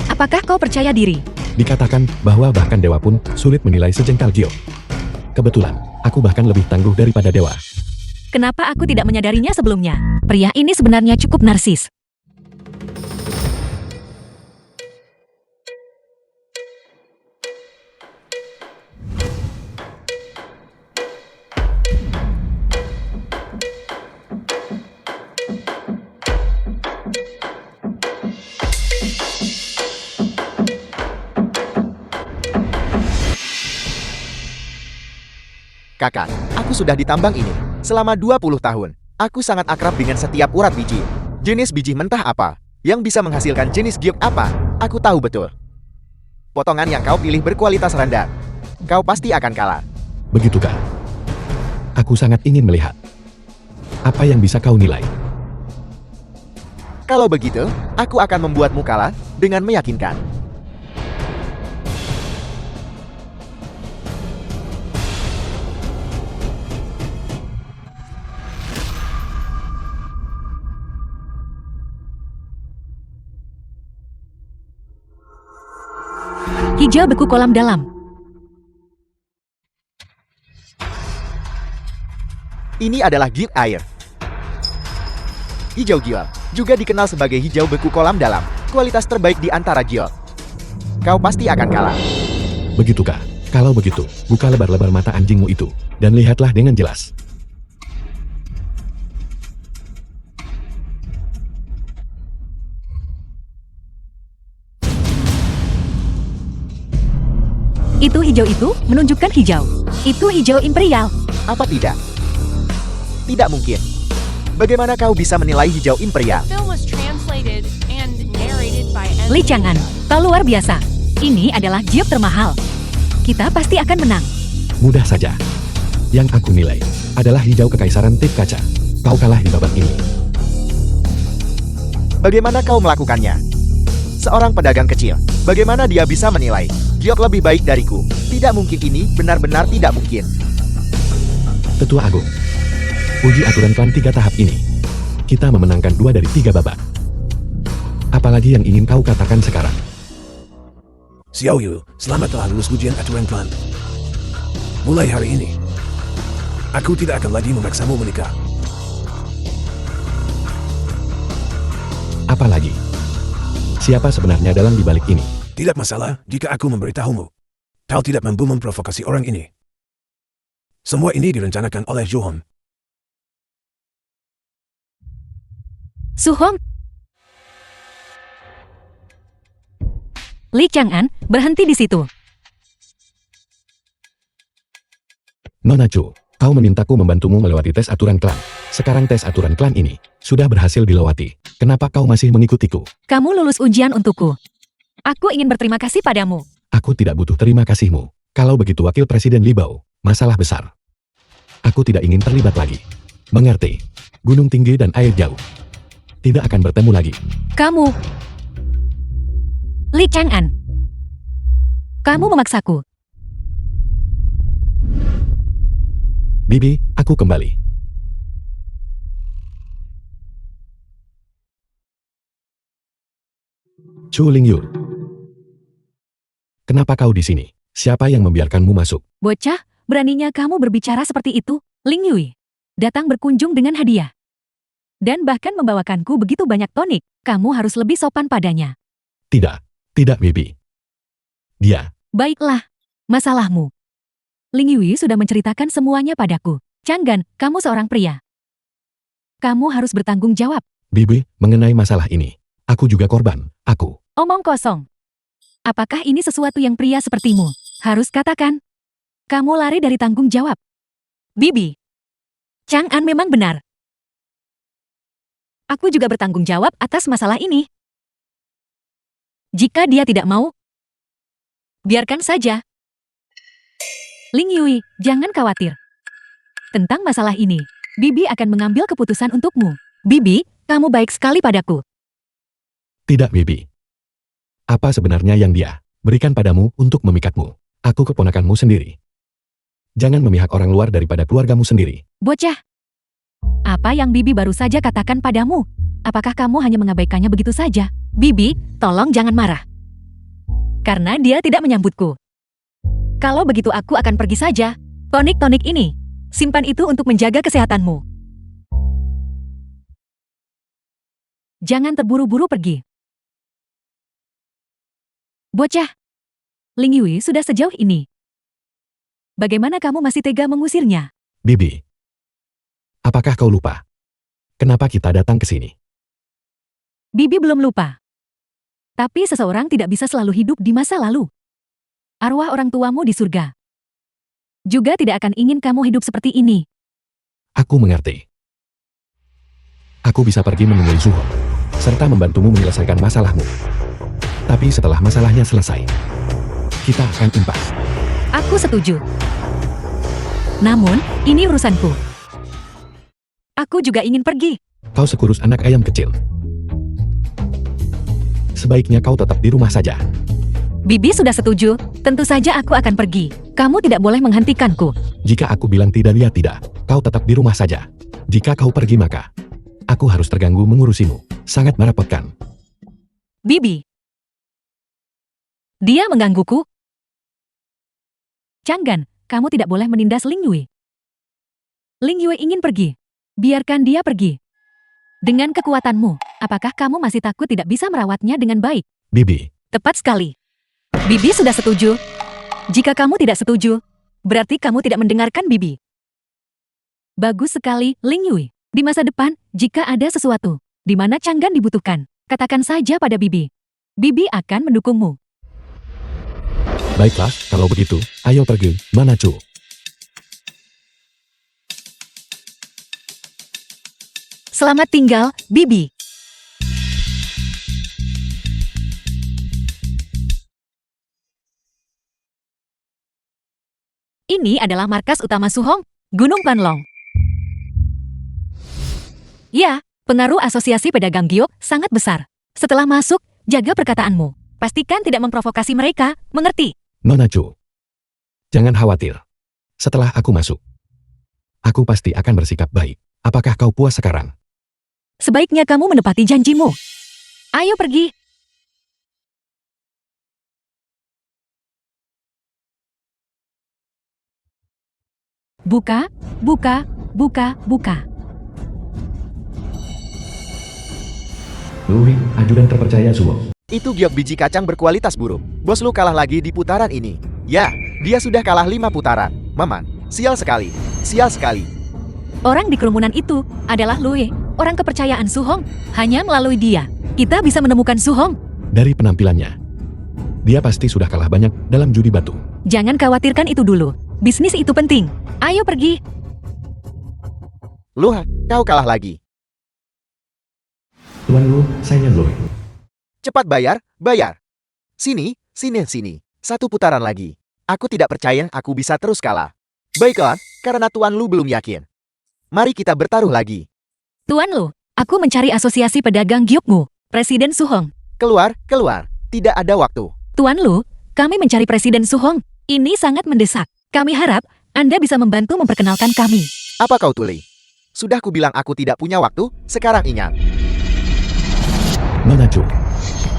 Apakah kau percaya diri? Dikatakan bahwa bahkan dewa pun sulit menilai sejengkal giok. Kebetulan, aku bahkan lebih tangguh daripada dewa. Kenapa aku tidak menyadarinya sebelumnya? Pria ini sebenarnya cukup narsis. Kakak, aku sudah ditambang ini selama 20 tahun. Aku sangat akrab dengan setiap urat biji. Jenis biji mentah apa yang bisa menghasilkan jenis giok apa? Aku tahu betul. Potongan yang kau pilih berkualitas rendah. Kau pasti akan kalah. Begitukah? Aku sangat ingin melihat. Apa yang bisa kau nilai? Kalau begitu, aku akan membuatmu kalah dengan meyakinkan. Hijau beku kolam dalam. Ini adalah giok air. Hijau giok juga dikenal sebagai hijau beku kolam dalam, kualitas terbaik di antara giok. Kau pasti akan kalah. Begitukah? Kalau begitu, buka lebar-lebar mata anjingmu itu, dan lihatlah dengan jelas. Itu hijau itu menunjukkan hijau. Itu hijau imperial. Apa tidak? Tidak mungkin. Bagaimana kau bisa menilai hijau imperial? film was translated and narrated by Li Chang'an, kau luar biasa. Ini adalah giok termahal. Kita pasti akan menang. Mudah saja. Yang aku nilai adalah hijau kekaisaran tip kaca. Kau kalah di babak ini. Bagaimana kau melakukannya? Seorang pedagang kecil, bagaimana dia bisa menilai Giok lebih baik dariku? Tidak mungkin, ini benar-benar tidak mungkin. Tetua Agung. Uji aturan klan 3 tahap ini. Kita memenangkan 2 dari 3 babak. Apalagi yang ingin kau katakan sekarang? Xiao Yu, selamat telah lulus ujian aturan klan. Mulai hari ini, aku tidak akan lagi memaksamu menikah. Apalagi? Siapa sebenarnya dalang di balik ini? Tidak masalah jika aku memberitahumu. Kau tidak mampu memprovokasi orang ini. Semua ini direncanakan oleh Johan. Suhong. Li Chang'an, berhenti di situ. Nona Chu, kau memintaku membantumu melewati tes aturan klan. Sekarang tes aturan klan ini sudah berhasil dilewati. Kenapa kau masih mengikutiku? Kamu lulus ujian untukku. Aku ingin berterima kasih padamu. Aku tidak butuh terima kasihmu. Kalau begitu Wakil Presiden Li Bao, masalah besar. Aku tidak ingin terlibat lagi. Mengerti? Gunung tinggi dan air jauh tidak akan bertemu lagi. Kamu, Li Chang'an, kamu memaksaku. Bibi, aku kembali. Chu Lingyul. Kenapa kau di sini? Siapa yang membiarkanmu masuk? Bocah, beraninya kamu berbicara seperti itu? Ling Yui datang berkunjung dengan hadiah. Dan bahkan membawakanku begitu banyak tonik. Kamu harus lebih sopan padanya. Tidak Bibi. Dia. Baiklah, masalahmu. Ling Yui sudah menceritakan semuanya padaku. Changgan, kamu seorang pria. Kamu harus bertanggung jawab. Bibi, mengenai masalah ini, aku juga korban. Aku. Omong kosong. Apakah ini sesuatu yang pria sepertimu harus katakan? Kamu lari dari tanggung jawab. Bibi, Chang'an memang benar. Aku juga bertanggung jawab atas masalah ini. Jika dia tidak mau, biarkan saja. Ling Yui, jangan khawatir. Tentang masalah ini, Bibi akan mengambil keputusan untukmu. Bibi, kamu baik sekali padaku. Tidak Bibi. Apa sebenarnya yang dia berikan padamu untuk memikatmu? Aku keponakanmu sendiri. Jangan memihak orang luar daripada keluargamu sendiri. Bocah, apa yang Bibi baru saja katakan padamu? Apakah kamu hanya mengabaikannya begitu saja? Bibi, tolong jangan marah. Karena dia tidak menyambutku. Kalau begitu aku akan pergi saja. Tonik-tonik ini, simpan itu untuk menjaga kesehatanmu. Jangan terburu-buru pergi. Bocah, Ling Yui sudah sejauh ini. Bagaimana kamu masih tega mengusirnya? Bibi. Apakah kau lupa? Kenapa kita datang ke sini? Bibi belum lupa. Tapi seseorang tidak bisa selalu hidup di masa lalu. Arwah orang tuamu di surga juga tidak akan ingin kamu hidup seperti ini. Aku mengerti. Aku bisa pergi menemui Zuho, serta membantumu menyelesaikan masalahmu. Tapi setelah masalahnya selesai, kita akan impas. Aku setuju. Namun, ini urusanku. Aku juga ingin pergi. Kau sekurus anak ayam kecil. Sebaiknya kau tetap di rumah saja. Bibi sudah setuju, tentu saja aku akan pergi. Kamu tidak boleh menghentikanku. Jika aku bilang tidak, dia tidak. Kau tetap di rumah saja. Jika kau pergi maka aku harus terganggu mengurusimu. Sangat merepotkan. Bibi. Dia menggangguku. Changgan, kamu tidak boleh menindas Ling Yui. Ling Yui ingin pergi. Biarkan dia pergi. Dengan kekuatanmu, apakah kamu masih takut tidak bisa merawatnya dengan baik? Bibi. Tepat sekali. Bibi sudah setuju. Jika kamu tidak setuju, berarti kamu tidak mendengarkan Bibi. Bagus sekali, Ling Yui. Di masa depan, jika ada sesuatu di mana Changgan dibutuhkan, katakan saja pada Bibi. Bibi akan mendukungmu. Baiklah, kalau begitu, ayo pergi, Nona Chu. Selamat tinggal, Bibi. Ini Ini adalah markas utama Suhong, Gunung Panlong. Ya, pengaruh asosiasi pedagang giok sangat besar. Setelah masuk, jaga perkataanmu. Pastikan tidak memprovokasi mereka, mengerti? Nona Chu. Jangan khawatir. Setelah aku masuk, aku pasti akan bersikap baik. Apakah kau puas sekarang? Sebaiknya kamu menepati janjimu. Ayo pergi. Buka, buka, buka, buka. Louis, ajudan terpercaya Suhong. Itu giok biji kacang berkualitas buruk. Bos lu kalah lagi di putaran ini. Ya, dia sudah kalah 5 putaran. Maman, sial sekali. Sial sekali. Orang di kerumunan itu adalah Lue, orang kepercayaan Suhong. Hanya melalui dia, kita bisa menemukan Suhong. Dari penampilannya, dia pasti sudah kalah banyak dalam judi batu. Jangan khawatirkan itu dulu. Bisnis itu penting. Ayo pergi. Lu, kau kalah lagi. Tuan Lu, saya Louis. Cepat bayar, bayar. Sini, sini, sini. 1 putaran lagi. Aku tidak percaya aku bisa terus kalah. Baiklah, karena Tuan Lu belum yakin. Mari kita bertaruh lagi. Tuan Lu, aku mencari asosiasi pedagang giokmu, Presiden Suhong. Keluar, keluar. Tidak ada waktu. Tuan Lu, kami mencari Presiden Suhong. Ini sangat mendesak. Kami harap Anda bisa membantu memperkenalkan kami. Apa kau tuli? Sudah kubilang aku tidak punya waktu, sekarang ingat. Nona Chu.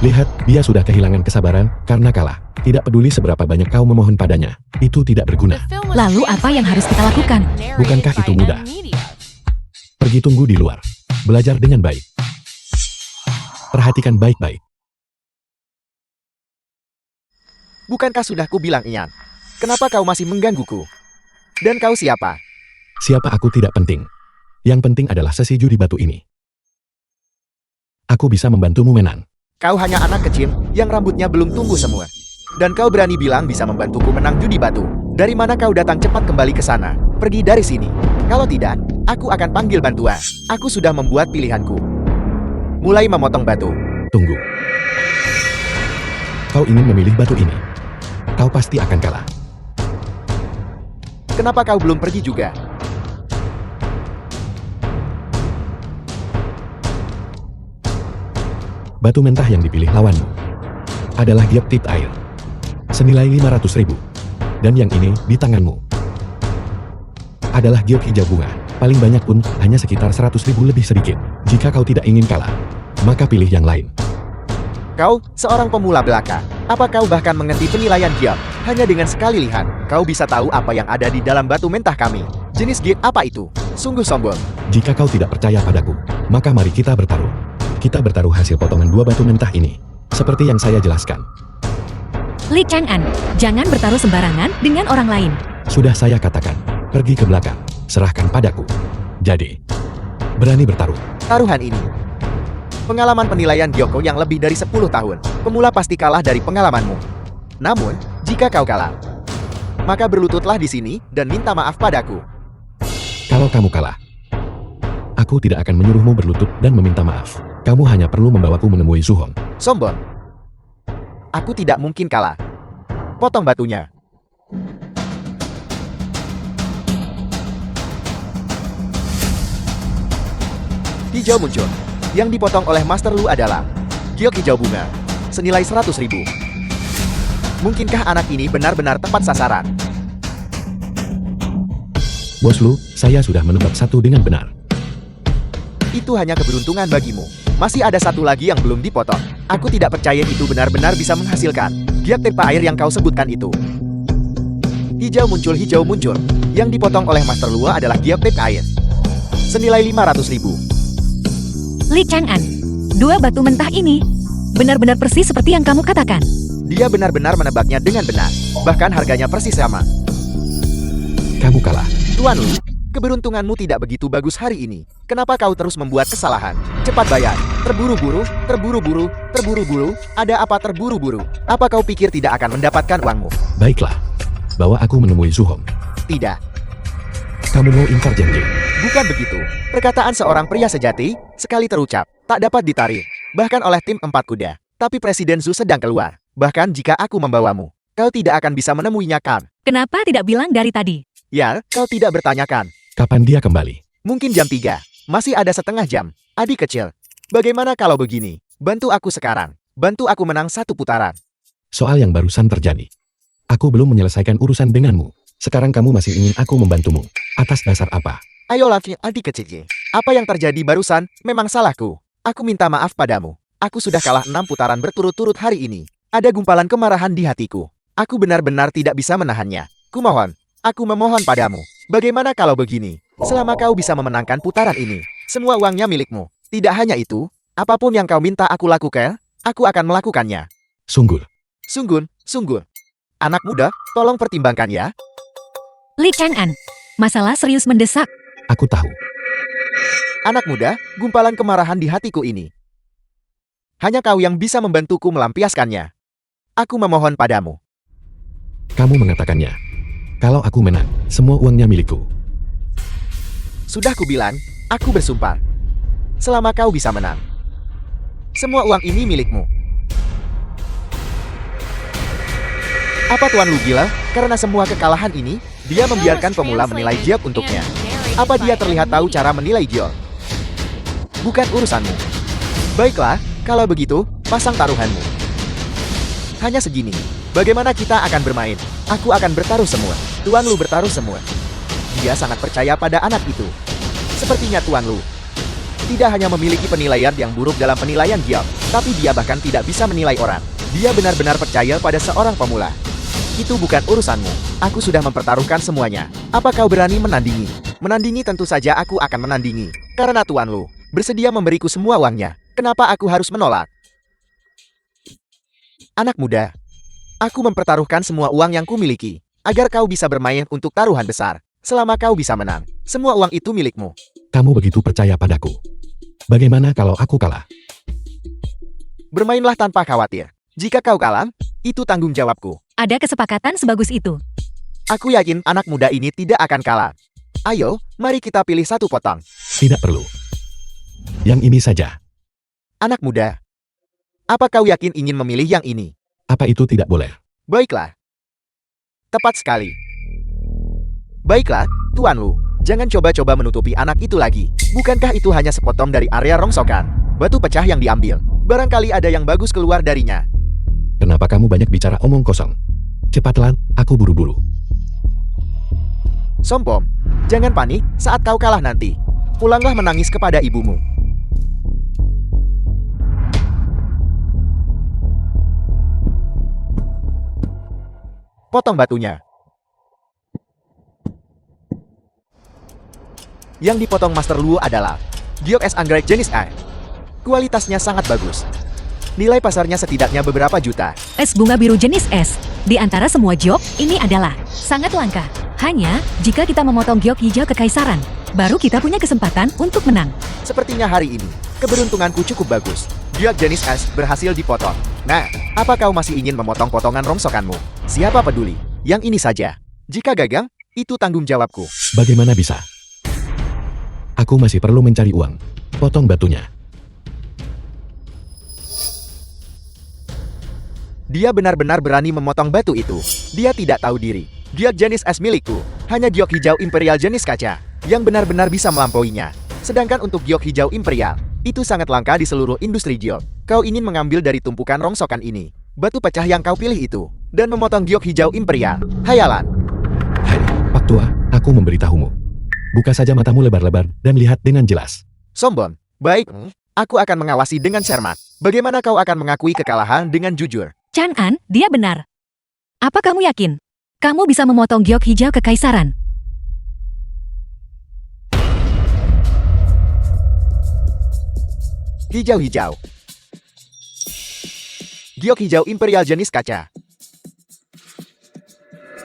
Lihat, dia sudah kehilangan kesabaran karena kalah. Tidak peduli seberapa banyak kau memohon padanya. Itu tidak The berguna. film was Lalu apa yang harus kita lakukan? translated and narrated Bukankah by itu mudah? N Media. Pergi tunggu di luar. Belajar dengan baik. Perhatikan baik-baik. Bukankah sudah kubilang Ian? Kenapa kau masih menggangguku? Dan kau siapa? Siapa aku tidak penting. Yang penting adalah sesi judi batu ini. Aku bisa membantumu menang. Kau hanya anak kecil yang rambutnya belum tumbuh semua. Dan kau berani bilang bisa membantuku menang judi batu. Dari mana kau datang? Cepat kembali ke sana. Pergi dari sini. Kalau tidak, aku akan panggil bantuan. Aku sudah membuat pilihanku. Mulai memotong batu. Tunggu. Kau ingin memilih batu ini. Kau pasti akan kalah. Kenapa kau belum pergi juga? Batu mentah yang dipilih lawanmu adalah giok tip air. Senilai 500.000. Dan yang ini di tanganmu adalah giok hijau bunga. Paling banyak pun hanya sekitar 100.000 lebih sedikit. Jika kau tidak ingin kalah, maka pilih yang lain. Kau, seorang pemula belaka. Apa kau bahkan mengerti penilaian giok? Hanya dengan sekali lihat, kau bisa tahu apa yang ada di dalam batu mentah kami. Jenis giok apa itu? Sungguh sombong. Jika kau tidak percaya padaku, maka mari kita bertaruh. Kita bertaruh hasil potongan 2 batu mentah ini. Seperti yang saya jelaskan. Li Chang'an, jangan bertaruh sembarangan dengan orang lain. Sudah saya katakan, pergi ke belakang, serahkan padaku. Jadi, berani bertaruh. Taruhan ini. Pengalaman penilaian Gyoko yang lebih dari 10 tahun. Pemula pasti kalah dari pengalamanmu. Namun, jika kau kalah, maka berlututlah di sini dan minta maaf padaku. Kalau kamu kalah, aku tidak akan menyuruhmu berlutut dan meminta maaf. Kamu hanya perlu membawaku menemui Suhong. Sombong. Aku tidak mungkin kalah. Potong batunya. Hijau muncul. Yang dipotong oleh Master Lu adalah giok hijau bunga. Senilai 100.000. Mungkinkah anak ini benar-benar tepat sasaran? Bos Lu, saya sudah menebak satu dengan benar. Itu hanya keberuntungan bagimu. Masih ada satu lagi yang belum dipotong. Aku tidak percaya itu benar-benar bisa menghasilkan giok tepa air yang kau sebutkan itu. Hijau muncul, hijau muncul. Yang dipotong oleh Master Lua adalah giok tepa air. Senilai 500.000. Li Chang'an, 2 batu mentah ini benar-benar persis seperti yang kamu katakan. Dia benar-benar menebaknya dengan benar. Bahkan harganya persis sama. Kamu kalah. Tuan Lu, keberuntunganmu tidak begitu bagus hari ini. Kenapa kau terus membuat kesalahan? Cepat bayar. Terburu-buru, terburu-buru, terburu-buru. Ada apa terburu-buru? Apa kau pikir tidak akan mendapatkan uangmu? Baiklah, bawa aku menemui Suhong. Tidak. Kamu mau ingkar janji? Bukan begitu. Perkataan seorang pria sejati, sekali terucap, tak dapat ditarik. Bahkan oleh tim 4 kuda. Tapi Presiden Zhu sedang keluar. Bahkan jika aku membawamu, Kau tidak akan bisa menemuinya kan? Kenapa tidak bilang dari tadi? Ya, kau tidak bertanya kan? Kapan dia kembali? Mungkin jam 3. Masih ada setengah jam. Adik kecil, bagaimana kalau begini? Bantu aku sekarang. Bantu aku menang 1 putaran. Soal yang barusan terjadi. Aku belum menyelesaikan urusan denganmu. Sekarang kamu masih ingin aku membantumu. Atas dasar apa? Ayo Lavi, adik kecil. Apa yang terjadi barusan memang salahku. Aku minta maaf padamu. Aku sudah kalah 6 putaran berturut-turut hari ini. Ada gumpalan kemarahan di hatiku. Aku benar-benar tidak bisa menahannya. Kumohon, aku memohon padamu. Bagaimana kalau begini? Selama kau bisa memenangkan putaran ini, semua uangnya milikmu. Tidak hanya itu, apapun yang kau minta aku lakukan, aku akan melakukannya. Sungguh. Sungguh. Anak muda, tolong pertimbangkan ya. Li Chang'an, masalah serius mendesak. Aku tahu. Anak muda, gumpalan kemarahan di hatiku ini. Hanya kau yang bisa membantuku melampiaskannya. Aku memohon padamu. Kamu mengatakannya. Kalau aku menang, semua uangnya milikku. Sudah kubilang, aku bersumpah. Selama kau bisa menang, semua uang ini milikmu. Apa Tuan Lu gila? Karena semua kekalahan ini, dia membiarkan pemula menilai Giok untuknya. Apa dia terlihat tahu cara menilai Giok? Bukan urusanmu. Baiklah, kalau begitu, pasang taruhanmu. Hanya segini. Bagaimana kita akan bermain? Aku akan bertaruh semua. Tuan Lu bertaruh semua. Dia sangat percaya pada anak itu. Sepertinya Tuan Lu tidak hanya memiliki penilaian yang buruk dalam penilaian Giok, tapi dia bahkan tidak bisa menilai orang. Dia benar-benar percaya pada seorang pemula. Itu bukan urusanmu. Aku sudah mempertaruhkan semuanya. Apa kau berani menandingi? Menandingi tentu saja aku akan menandingi. Karena Tuan Lu bersedia memberiku semua uangnya. Kenapa aku harus menolak? Anak muda, aku mempertaruhkan semua uang yang kumiliki, agar kau bisa bermain untuk taruhan besar. Selama kau bisa menang, semua uang itu milikmu. Kamu begitu percaya padaku. Bagaimana kalau aku kalah? Bermainlah tanpa khawatir. Jika kau kalah, itu tanggung jawabku. Ada kesepakatan sebagus itu. Aku yakin anak muda ini tidak akan kalah. Ayo, mari kita pilih 1 potong. Tidak perlu. Yang ini saja. Anak muda, apa kau yakin ingin memilih yang ini? Apa itu tidak boleh? Baiklah. Tepat sekali. Baiklah, Tuan Lu. Jangan coba-coba menutupi anak itu lagi. Bukankah itu hanya sepotong dari area rongsokan? Batu pecah yang diambil. Barangkali ada yang bagus keluar darinya. Kenapa kamu banyak bicara omong kosong? Cepatlah, aku buru-buru. Sompom, jangan panik saat kau kalah nanti. Pulanglah menangis kepada ibumu. Potong batunya. Yang dipotong Master Luo adalah Giok S anggrek jenis A. Kualitasnya sangat bagus. Nilai pasarnya setidaknya beberapa juta. Es bunga biru jenis es. Di antara semua giok, ini adalah sangat langka. Hanya jika kita memotong giok hijau kekaisaran, baru kita punya kesempatan untuk menang. Sepertinya hari ini, keberuntunganku cukup bagus. Giok jenis S berhasil dipotong. Nah, apa kau masih ingin memotong potongan rongsokanmu? Siapa peduli? Yang ini saja. Jika gagal, itu tanggung jawabku. Bagaimana bisa? Aku masih perlu mencari uang. Potong batunya. Dia benar-benar berani memotong batu itu. Dia tidak tahu diri. Giok jenis es milikku. Hanya giok hijau imperial jenis kaca yang benar-benar bisa melampauinya. Sedangkan untuk giok hijau imperial, itu sangat langka di seluruh industri giok. Kau ingin mengambil dari tumpukan rongsokan ini batu pecah yang kau pilih itu dan memotong giok hijau imperial. Hayalan. Hai, Pak Tua, aku memberitahumu. Buka saja matamu lebar-lebar dan lihat dengan jelas. Sombong. Baik, aku akan mengawasi dengan cermat. Bagaimana kau akan mengakui kekalahan dengan jujur? Chang'an, dia benar. Apa kamu yakin? Kamu bisa memotong giok hijau kekaisaran? Hijau-hijau. Giok hijau imperial jenis kaca.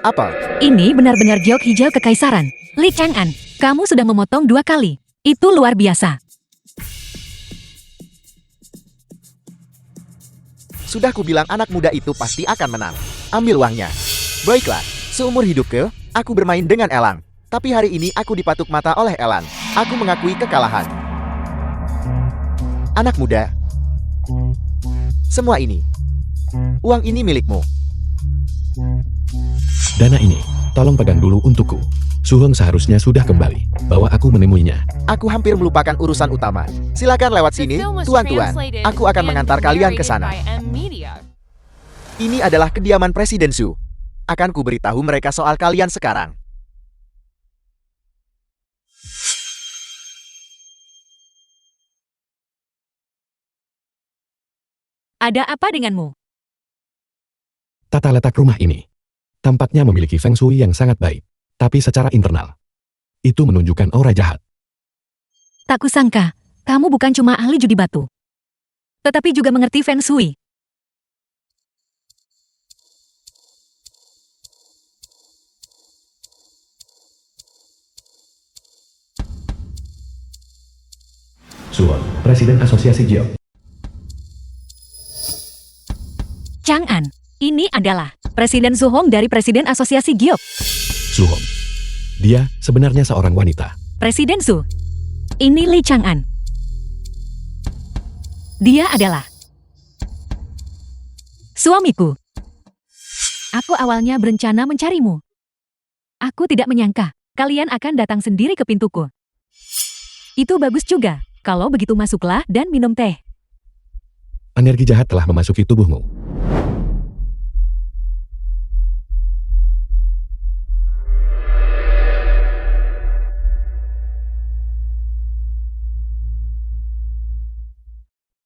Apa? Ini benar-benar giok hijau kekaisaran. Li Chang'an, kamu sudah memotong 2 kali. Itu luar biasa. Sudah kubilang anak muda itu pasti akan menang. Ambil uangnya. Baiklah, seumur hidupku, aku bermain dengan Elang. Tapi hari ini aku dipatuk mata oleh Elan. Aku mengakui kekalahan. Anak muda. Semua ini. Uang ini milikmu. Dana ini, tolong pegang dulu untukku. Suhong seharusnya sudah kembali, bawa aku menemuinya. Aku hampir melupakan urusan utama. Silakan lewat The sini, film was tuan-tuan. translated Aku akan and mengantar kalian ke narrated sana. by M Media. Ini adalah kediaman Presiden Su. Akan kuberitahu mereka soal kalian sekarang. Ada apa denganmu? Tata letak rumah ini tampaknya memiliki feng shui yang sangat baik, tapi secara internal itu menunjukkan aura jahat. Tak kusangka, kamu bukan cuma ahli judi batu, tetapi juga mengerti feng shui. Suhong, Presiden Asosiasi Giok. Chang'an, ini adalah Presiden Suhong dari Presiden Asosiasi Giok. Suhong. Dia sebenarnya seorang wanita. Presiden Su, ini Li Chang'an. Dia adalah suamiku. Aku awalnya berencana mencarimu. Aku tidak menyangka kalian akan datang sendiri ke pintuku. Itu bagus juga. Kalau begitu masuklah dan minum teh. Energi jahat telah memasuki tubuhmu.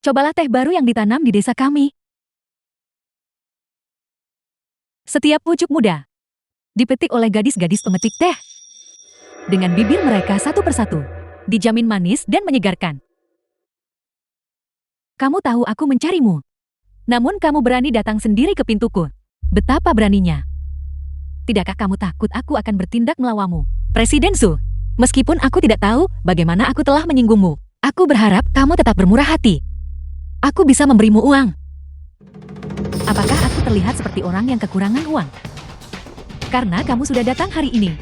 Cobalah teh baru yang ditanam di desa kami. Setiap pucuk muda dipetik oleh gadis-gadis pemetik teh. Dengan bibir mereka satu persatu, dijamin manis dan menyegarkan. Kamu tahu aku mencarimu. Namun kamu berani datang sendiri ke pintuku. Betapa beraninya. Tidakkah kamu takut aku akan bertindak melawanmu? Presiden Su, meskipun aku tidak tahu bagaimana aku telah menyinggungmu, aku berharap kamu tetap bermurah hati. Aku bisa memberimu uang. Apakah aku terlihat seperti orang yang kekurangan uang? Karena kamu sudah datang hari ini.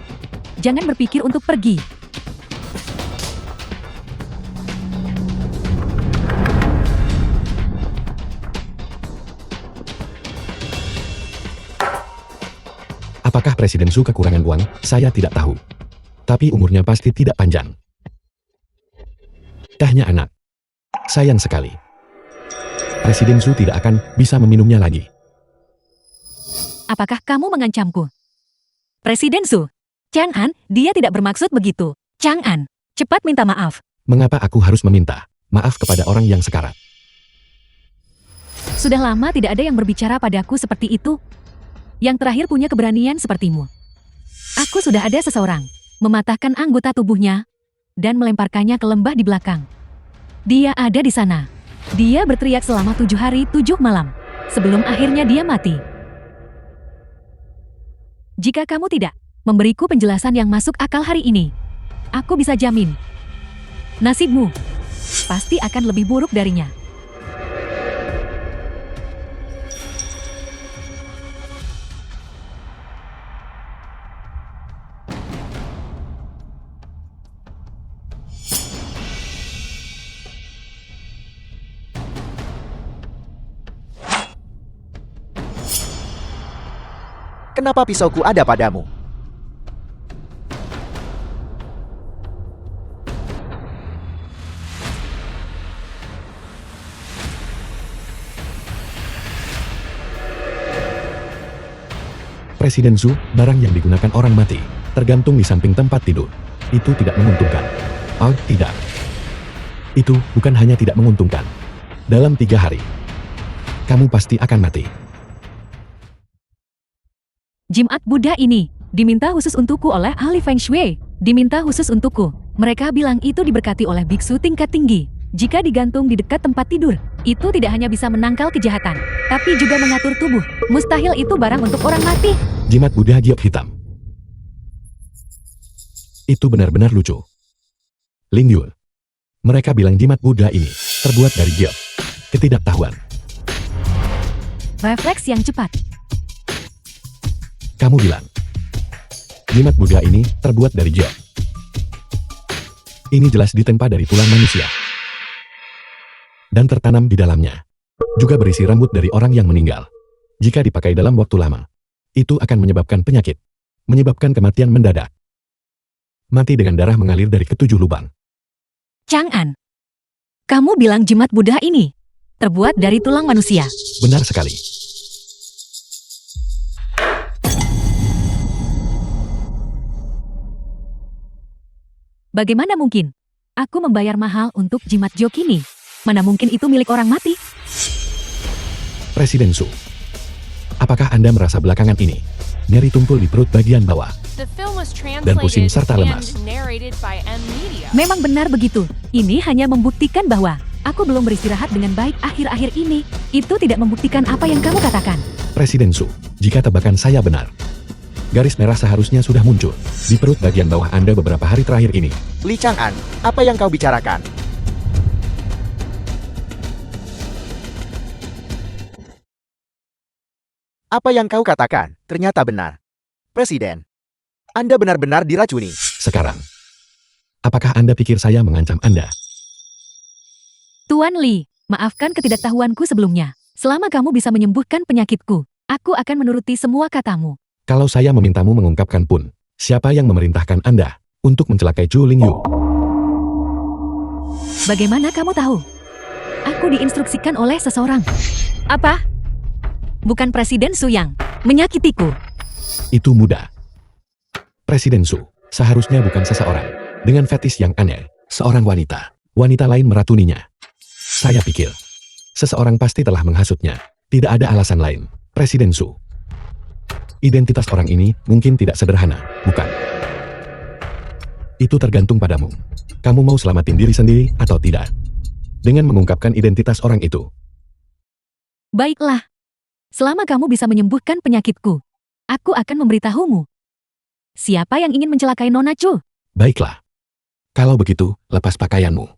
Jangan berpikir untuk pergi. Apakah Presiden Su kekurangan uang? Saya tidak tahu. Tapi umurnya pasti tidak panjang. Tehnya anak. Sayang sekali. Presiden Su tidak akan bisa meminumnya lagi. Apakah kamu mengancamku? Presiden Su, Chang'an, dia tidak bermaksud begitu. Chang'an, cepat minta maaf. Mengapa aku harus meminta maaf kepada orang yang sekarat? Sudah lama tidak ada yang berbicara padaku seperti itu. Yang terakhir punya keberanian sepertimu. Aku sudah ada seseorang mematahkan anggota tubuhnya dan melemparkannya ke lembah di belakang. Dia ada di sana. Dia berteriak selama 7 hari 7 malam sebelum akhirnya dia mati. Jika kamu tidak memberiku penjelasan yang masuk akal hari ini, aku bisa jamin nasibmu pasti akan lebih buruk darinya. Kenapa pisauku ada padamu? Presiden Su, barang yang digunakan orang mati, tergantung di samping tempat tidur. Itu tidak menguntungkan. Oh, tidak. Itu bukan hanya tidak menguntungkan. Dalam 3 hari, kamu pasti akan mati. Jimat Buddha ini diminta khusus untukku oleh ahli Feng Shui. Diminta khusus untukku. Mereka bilang itu diberkati oleh biksu tingkat tinggi. Jika digantung di dekat tempat tidur, itu tidak hanya bisa menangkal kejahatan, tapi juga mengatur tubuh. Mustahil itu barang untuk orang mati. Jimat Buddha giok hitam. Itu benar-benar lucu. Ling Yul. Mereka bilang jimat Buddha ini terbuat dari giok. Ketidaktahuan. Refleks yang cepat. Kamu bilang jimat Buddha ini terbuat dari giok. Ini jelas ditempa dari tulang manusia. Dan tertanam di dalamnya. Juga berisi rambut dari orang yang meninggal. Jika dipakai dalam waktu lama, Itu akan menyebabkan penyakit. Menyebabkan kematian mendadak. Mati dengan darah mengalir dari ketujuh lubang. Chang'an, kamu bilang jimat Buddha ini terbuat dari tulang manusia. Benar sekali. Bagaimana mungkin? Aku membayar mahal untuk jimat jok ini. Mana mungkin itu milik orang mati? Presiden Su. Apakah Anda merasa belakangan ini nyeri tumpul di perut bagian bawah? The film was pusing translated serta and lemas. narrated by M Media. Memang benar begitu. Ini hanya membuktikan bahwa aku belum beristirahat dengan baik akhir-akhir ini. Itu tidak membuktikan apa yang kamu katakan. Presiden Su, jika tebakan saya benar, garis merah seharusnya sudah muncul di perut bagian bawah Anda beberapa hari terakhir ini. Li Chang'an, apa yang kau bicarakan? Apa yang kau katakan ternyata benar. Presiden, Anda benar-benar diracuni. Sekarang, apakah Anda pikir saya mengancam Anda? Tuan Li, maafkan ketidaktahuanku sebelumnya. Selama kamu bisa menyembuhkan penyakitku, aku akan menuruti semua katamu. Kalau saya memintamu mengungkapkan pun, siapa yang memerintahkan Anda untuk mencelakai Zhu Lingyu? Bagaimana kamu tahu? Aku diinstruksikan oleh seseorang. Apa? Bukan Presiden Su yang menyakitiku. Itu mudah. Presiden Su seharusnya bukan seseorang dengan fetis yang aneh. Seorang wanita lain meratuninya. Saya pikir, seseorang pasti telah menghasutnya. Tidak ada alasan lain. Presiden Su. Identitas orang ini mungkin tidak sederhana, bukan? Itu tergantung padamu. Kamu mau selamatin diri sendiri atau tidak? Dengan mengungkapkan identitas orang itu. Baiklah. Selama kamu bisa menyembuhkan penyakitku, aku akan memberitahumu. Siapa yang ingin mencelakai Nona Chu? Baiklah. Kalau begitu, lepas pakaianmu.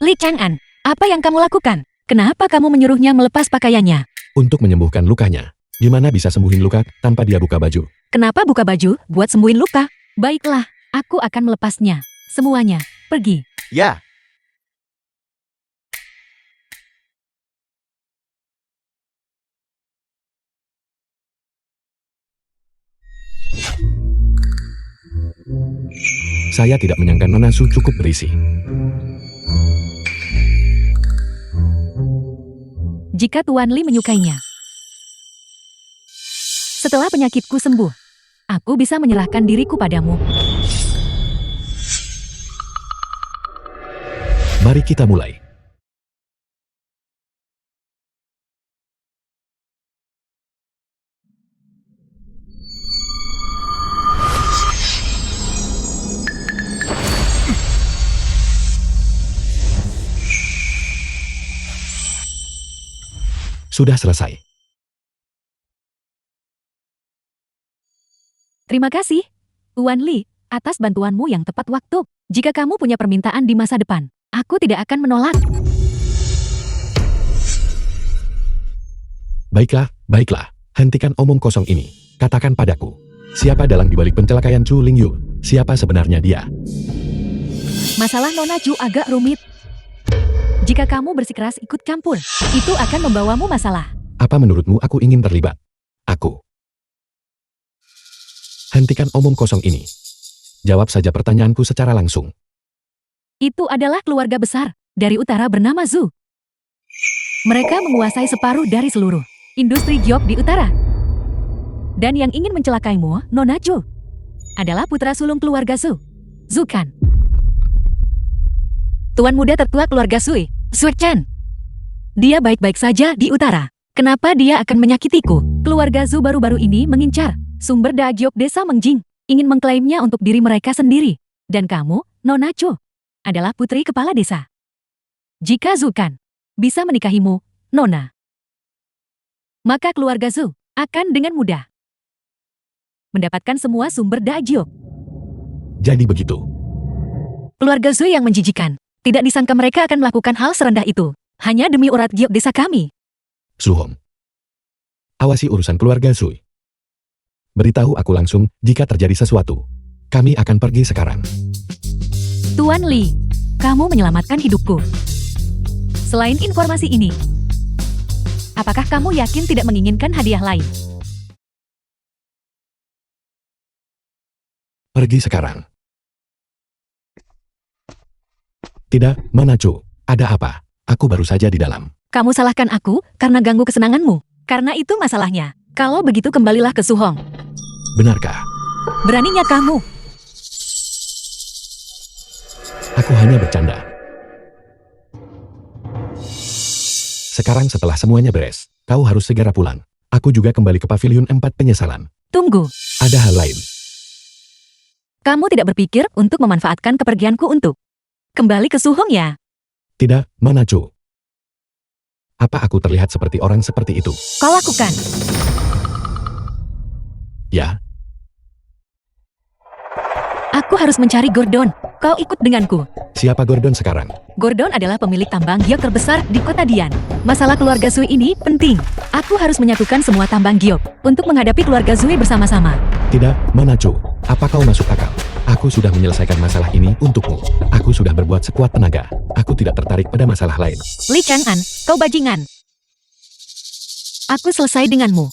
Li Chang'an, apa yang kamu lakukan? Kenapa kamu menyuruhnya melepas pakaiannya? Untuk menyembuhkan lukanya. Gimana bisa sembuhin luka tanpa dia buka baju? Kenapa buka baju buat sembuhin luka? Baiklah, aku akan melepasnya. Semuanya, pergi. Ya, Saya tidak menyangka Nona Su cukup berisi. Jika Tuan Li menyukainya. Setelah penyakitku sembuh, aku bisa menyerahkan diriku padamu. Mari kita mulai. Sudah selesai. Terima kasih, Tuan Li, atas bantuanmu yang tepat waktu. Jika kamu punya permintaan di masa depan, aku tidak akan menolak. Baiklah. Hentikan omong kosong ini. Katakan padaku, siapa dalang dibalik pencelakaian Zhu Lingyu? Siapa sebenarnya dia? Masalah Nona Chu agak rumit. Jika kamu bersikeras ikut campur, itu akan membawamu masalah. Apa menurutmu aku ingin terlibat? Aku. Hentikan omong kosong ini. Jawab saja pertanyaanku secara langsung. Itu adalah keluarga besar dari utara bernama Zhu. Mereka menguasai separuh dari seluruh industri giok di utara. Dan yang ingin mencelakaimu, Nona Chu, adalah putra sulung keluarga Zhu, Zhu Kan. Tuan muda tertua keluarga Sui, Sui Chen. Dia baik-baik saja di utara. Kenapa dia akan menyakitiku? Keluarga Zhu baru-baru ini mengincar sumber daya giok desa Mengjing, ingin mengklaimnya untuk diri mereka sendiri. Dan kamu, Nona Chu, adalah putri kepala desa. Jika Zhu Kan bisa menikahimu, Nona, maka keluarga Zhu akan dengan mudah mendapatkan semua sumber daya giok. Jadi begitu. Keluarga Zhu yang menjijikan. Tidak disangka mereka akan melakukan hal serendah itu. Hanya demi urat giok desa kami. Suhong. Awasi urusan keluarga Sui. Beritahu aku langsung jika terjadi sesuatu. Kami akan pergi sekarang. Tuan Li, kamu menyelamatkan hidupku. Selain informasi ini, apakah kamu yakin tidak menginginkan hadiah lain? Pergi sekarang. Tidak, Manachu. Ada apa? Aku baru saja di dalam. Kamu salahkan aku karena ganggu kesenanganmu. Karena itu masalahnya. Kalau begitu kembalilah ke Suhong. Benarkah? Beraninya kamu. Aku hanya bercanda. Sekarang setelah semuanya beres, kau harus segera pulang. Aku juga kembali ke Pavilion 4 penyesalan. Tunggu. Ada hal lain. Kamu tidak berpikir untuk memanfaatkan kepergianku untuk kembali ke Suhong ya? Tidak, Manachu. Apa aku terlihat seperti orang seperti itu? Kau lakukan. Ya, Aku harus mencari Gordon. Kau ikut denganku. siapa Gordon sekarang? Gordon adalah pemilik tambang giok terbesar di kota Dian. Masalah keluarga Zui ini penting. Aku harus menyatukan semua tambang giok untuk menghadapi keluarga Zui bersama-sama. Tidak, Manachu. Apa kau masuk akal? Aku sudah menyelesaikan masalah ini untukmu. Aku sudah berbuat sekuat tenaga. Aku tidak tertarik pada masalah lain. Li Chang'an, kau bajingan. Aku selesai denganmu.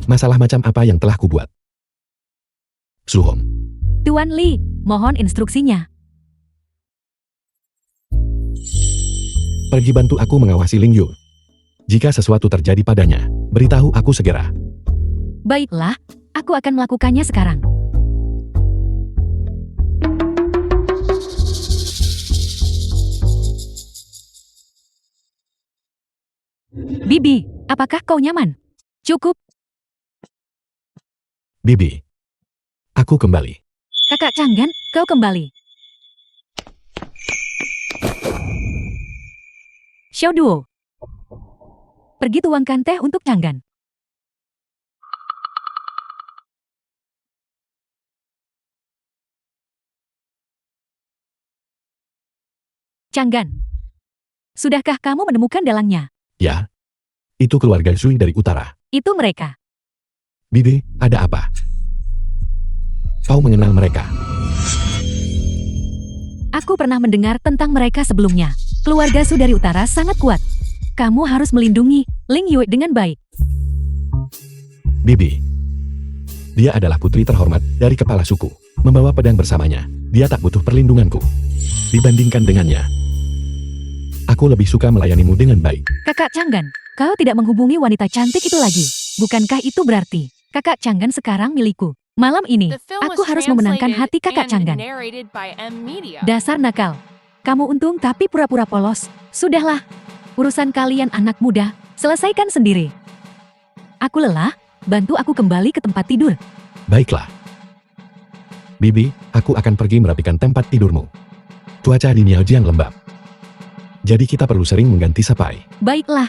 Masalah macam apa yang telah kubuat? Suhong, Tuan Li, mohon instruksinya. pergi bantu aku mengawasi Ling Yu. Jika sesuatu terjadi padanya, beritahu aku segera. Baiklah, aku akan melakukannya sekarang. Bibi, apakah kau nyaman? Cukup, Bibi, aku kembali. Kakak Chang'an, kau kembali. Xiao Duo, pergi tuangkan teh untuk Chang'an. Chang'an, sudahkah kamu menemukan dalangnya? Ya, itu keluarga Zui dari utara. Itu mereka. Bibi, ada apa? Kau mengenal mereka? Aku pernah mendengar tentang mereka sebelumnya. Keluarga Su dari utara sangat kuat. Kamu harus melindungi Ling Yue dengan baik. Bibi, dia adalah putri terhormat dari kepala suku. Membawa pedang bersamanya, dia tak butuh perlindunganku. Dibandingkan dengannya, aku lebih suka melayanimu dengan baik. Kakak Chang'an, kau tidak menghubungi wanita cantik itu lagi. Bukankah itu berarti Kakak Chang'an sekarang milikku? Malam ini, The film aku was harus memenangkan hati translated Kakak and Chang'an. narrated by M Media. Dasar nakal. Kamu untung tapi pura-pura polos. Sudahlah. Urusan kalian anak muda, selesaikan sendiri. Aku lelah, bantu aku kembali ke tempat tidur. Baiklah. Bibi, aku akan pergi merapikan tempat tidurmu. Cuaca di Niaojiang lembab. Jadi kita perlu sering mengganti sapai. Baiklah.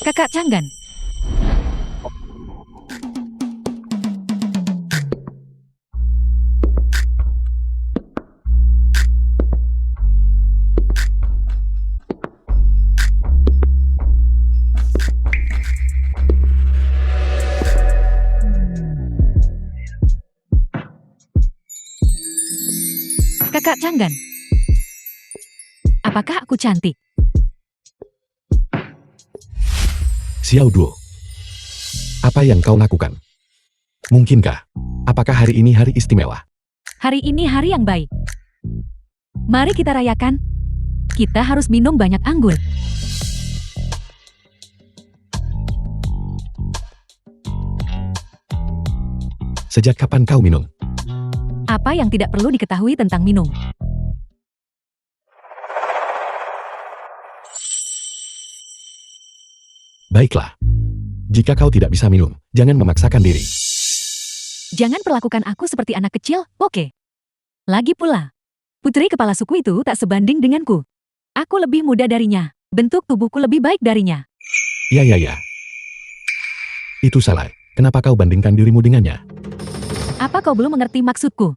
Kakak Chang'an, Kakak Chang'an. Apakah aku cantik? Xiao Duo, apa yang kau lakukan? Mungkinkah? Apakah hari ini hari istimewa? Hari ini hari yang baik. Mari kita rayakan. Kita harus minum banyak anggur. Sejak kapan kau minum? Apa yang tidak perlu diketahui tentang minum? Baiklah. Jika kau tidak bisa minum, jangan memaksakan diri. Jangan perlakukan aku seperti anak kecil, oke? Lagi pula, putri kepala suku itu tak sebanding denganku. Aku lebih muda darinya. Bentuk tubuhku lebih baik darinya. Ya. Itu salah. Kenapa kau bandingkan dirimu dengannya? Apa kau belum mengerti maksudku?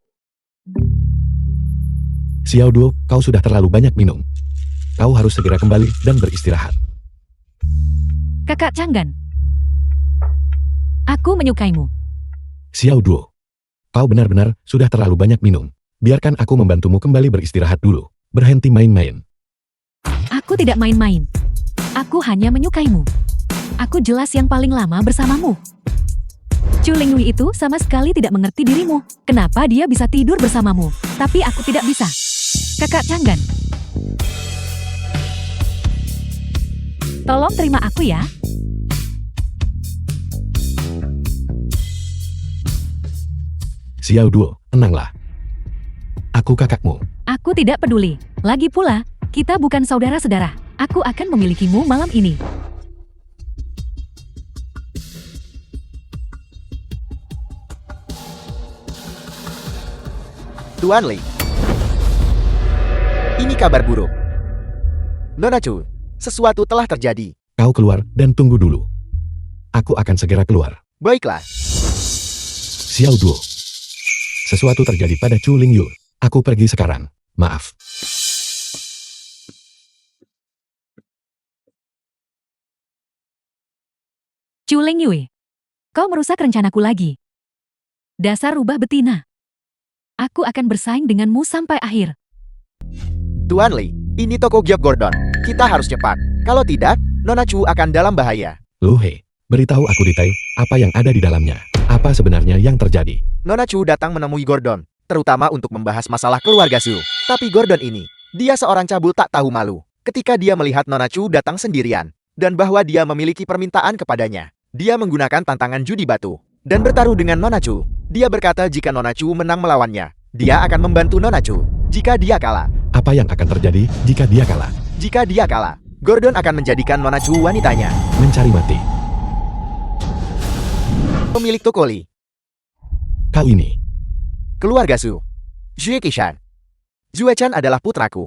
Xiao Duo, kau sudah terlalu banyak minum. Kau harus segera kembali dan beristirahat. Kakak Changgan. Aku menyukaimu. Xiao Duo. Kau benar-benar sudah terlalu banyak minum. Biarkan aku membantumu kembali beristirahat dulu. Berhenti main-main. Aku tidak main-main. Aku hanya menyukaimu. Aku jelas yang paling lama bersamamu. Chu Lingyue itu sama sekali tidak mengerti dirimu. Kenapa dia bisa tidur bersamamu, tapi aku tidak bisa. Kakak Changgan. Tolong terima aku ya. Xiao Duo, tenanglah. Aku kakakmu. Aku tidak peduli. Lagi pula, kita bukan saudara-saudara. Aku akan memilikimu malam ini. Tuan Li. Ini kabar buruk. Nona Chu, sesuatu telah terjadi. Kau keluar dan tunggu dulu. Aku akan segera keluar. Baiklah. Xiao Duo. Sesuatu terjadi pada Chu Lingyue. Aku pergi sekarang. Maaf. Chu Lingyue, kau merusak rencanaku lagi. Dasar rubah betina. Aku akan bersaing denganmu sampai akhir. Tuan Li, ini toko Giok Gordon. Kita harus cepat. Kalau tidak, Nona Chu akan dalam bahaya. Lu Hei, beritahu aku detail apa yang ada di dalamnya. Apa sebenarnya yang terjadi? Nona Chu datang menemui Gordon, terutama untuk membahas masalah keluarga Su. Tapi Gordon ini, dia seorang cabul tak tahu malu. Ketika dia melihat Nona Chu datang sendirian, dan bahwa dia memiliki permintaan kepadanya, dia menggunakan tantangan judi batu, dan bertaruh dengan Nona Chu. Dia berkata jika Nona Chu menang melawannya, dia akan membantu Nona Chu. Jika dia kalah, Apa yang akan terjadi jika dia kalah? jika dia kalah, Gordon akan menjadikan Nona Chu wanitanya. Mencari mati. Pemilik toko Li, Kau ini. keluarga Su. Xue Qishan. Zue Chan adalah putraku.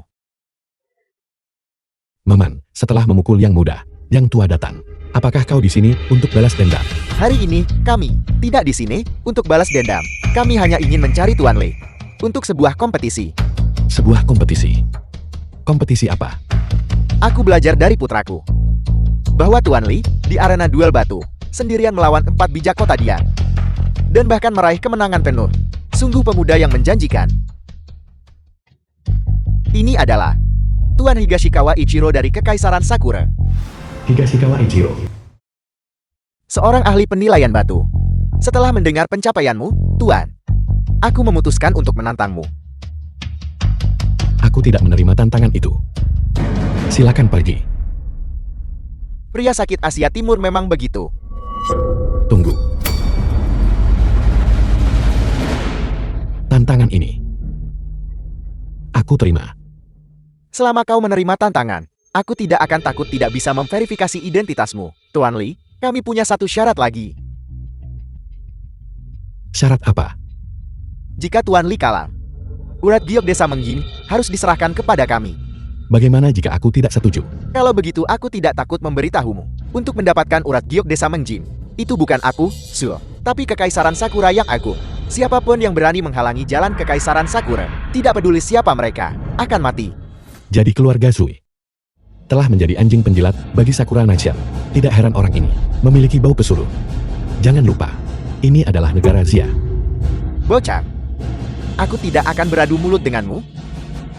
Maman, setelah memukul yang muda, yang tua datang. Apakah kau di sini untuk balas dendam? Hari ini, kami tidak di sini untuk balas dendam. Kami hanya ingin mencari Tuan Li untuk sebuah kompetisi. Sebuah kompetisi. Kompetisi apa? Aku belajar dari putraku bahwa Tuan Li di arena duel batu sendirian melawan 4 bijak kota Dian dan bahkan meraih kemenangan penuh. Sungguh pemuda yang menjanjikan. Ini adalah Tuan Higashikawa Ichiro dari Kekaisaran Sakura, Higashikawa Ichiro. seorang ahli penilaian batu. Setelah mendengar pencapaianmu, Tuan, aku memutuskan untuk menantangmu. Aku tidak menerima tantangan itu. Silakan pergi. Pria sakit Asia Timur memang begitu. Tunggu. Tantangan ini. Aku terima. Selama kau menerima tantangan, aku tidak akan takut tidak bisa memverifikasi identitasmu. Tuan Li, kami punya satu syarat lagi. Syarat apa? Jika Tuan Li kalah, urat giok desa Mengjin harus diserahkan kepada kami. Bagaimana jika aku tidak setuju? Kalau begitu aku tidak takut memberitahumu. Untuk mendapatkan urat giok desa Mengjin, itu bukan aku, Su, tapi Kekaisaran Sakura yang agung. Siapapun yang berani menghalangi jalan Kekaisaran Sakura, tidak peduli siapa mereka, akan mati. Jadi keluarga Sui telah menjadi anjing penjilat bagi Sakura Nation. Tidak heran orang ini memiliki bau pesuruh. Jangan lupa, ini adalah negara Xia. Bocah, aku tidak akan beradu mulut denganmu.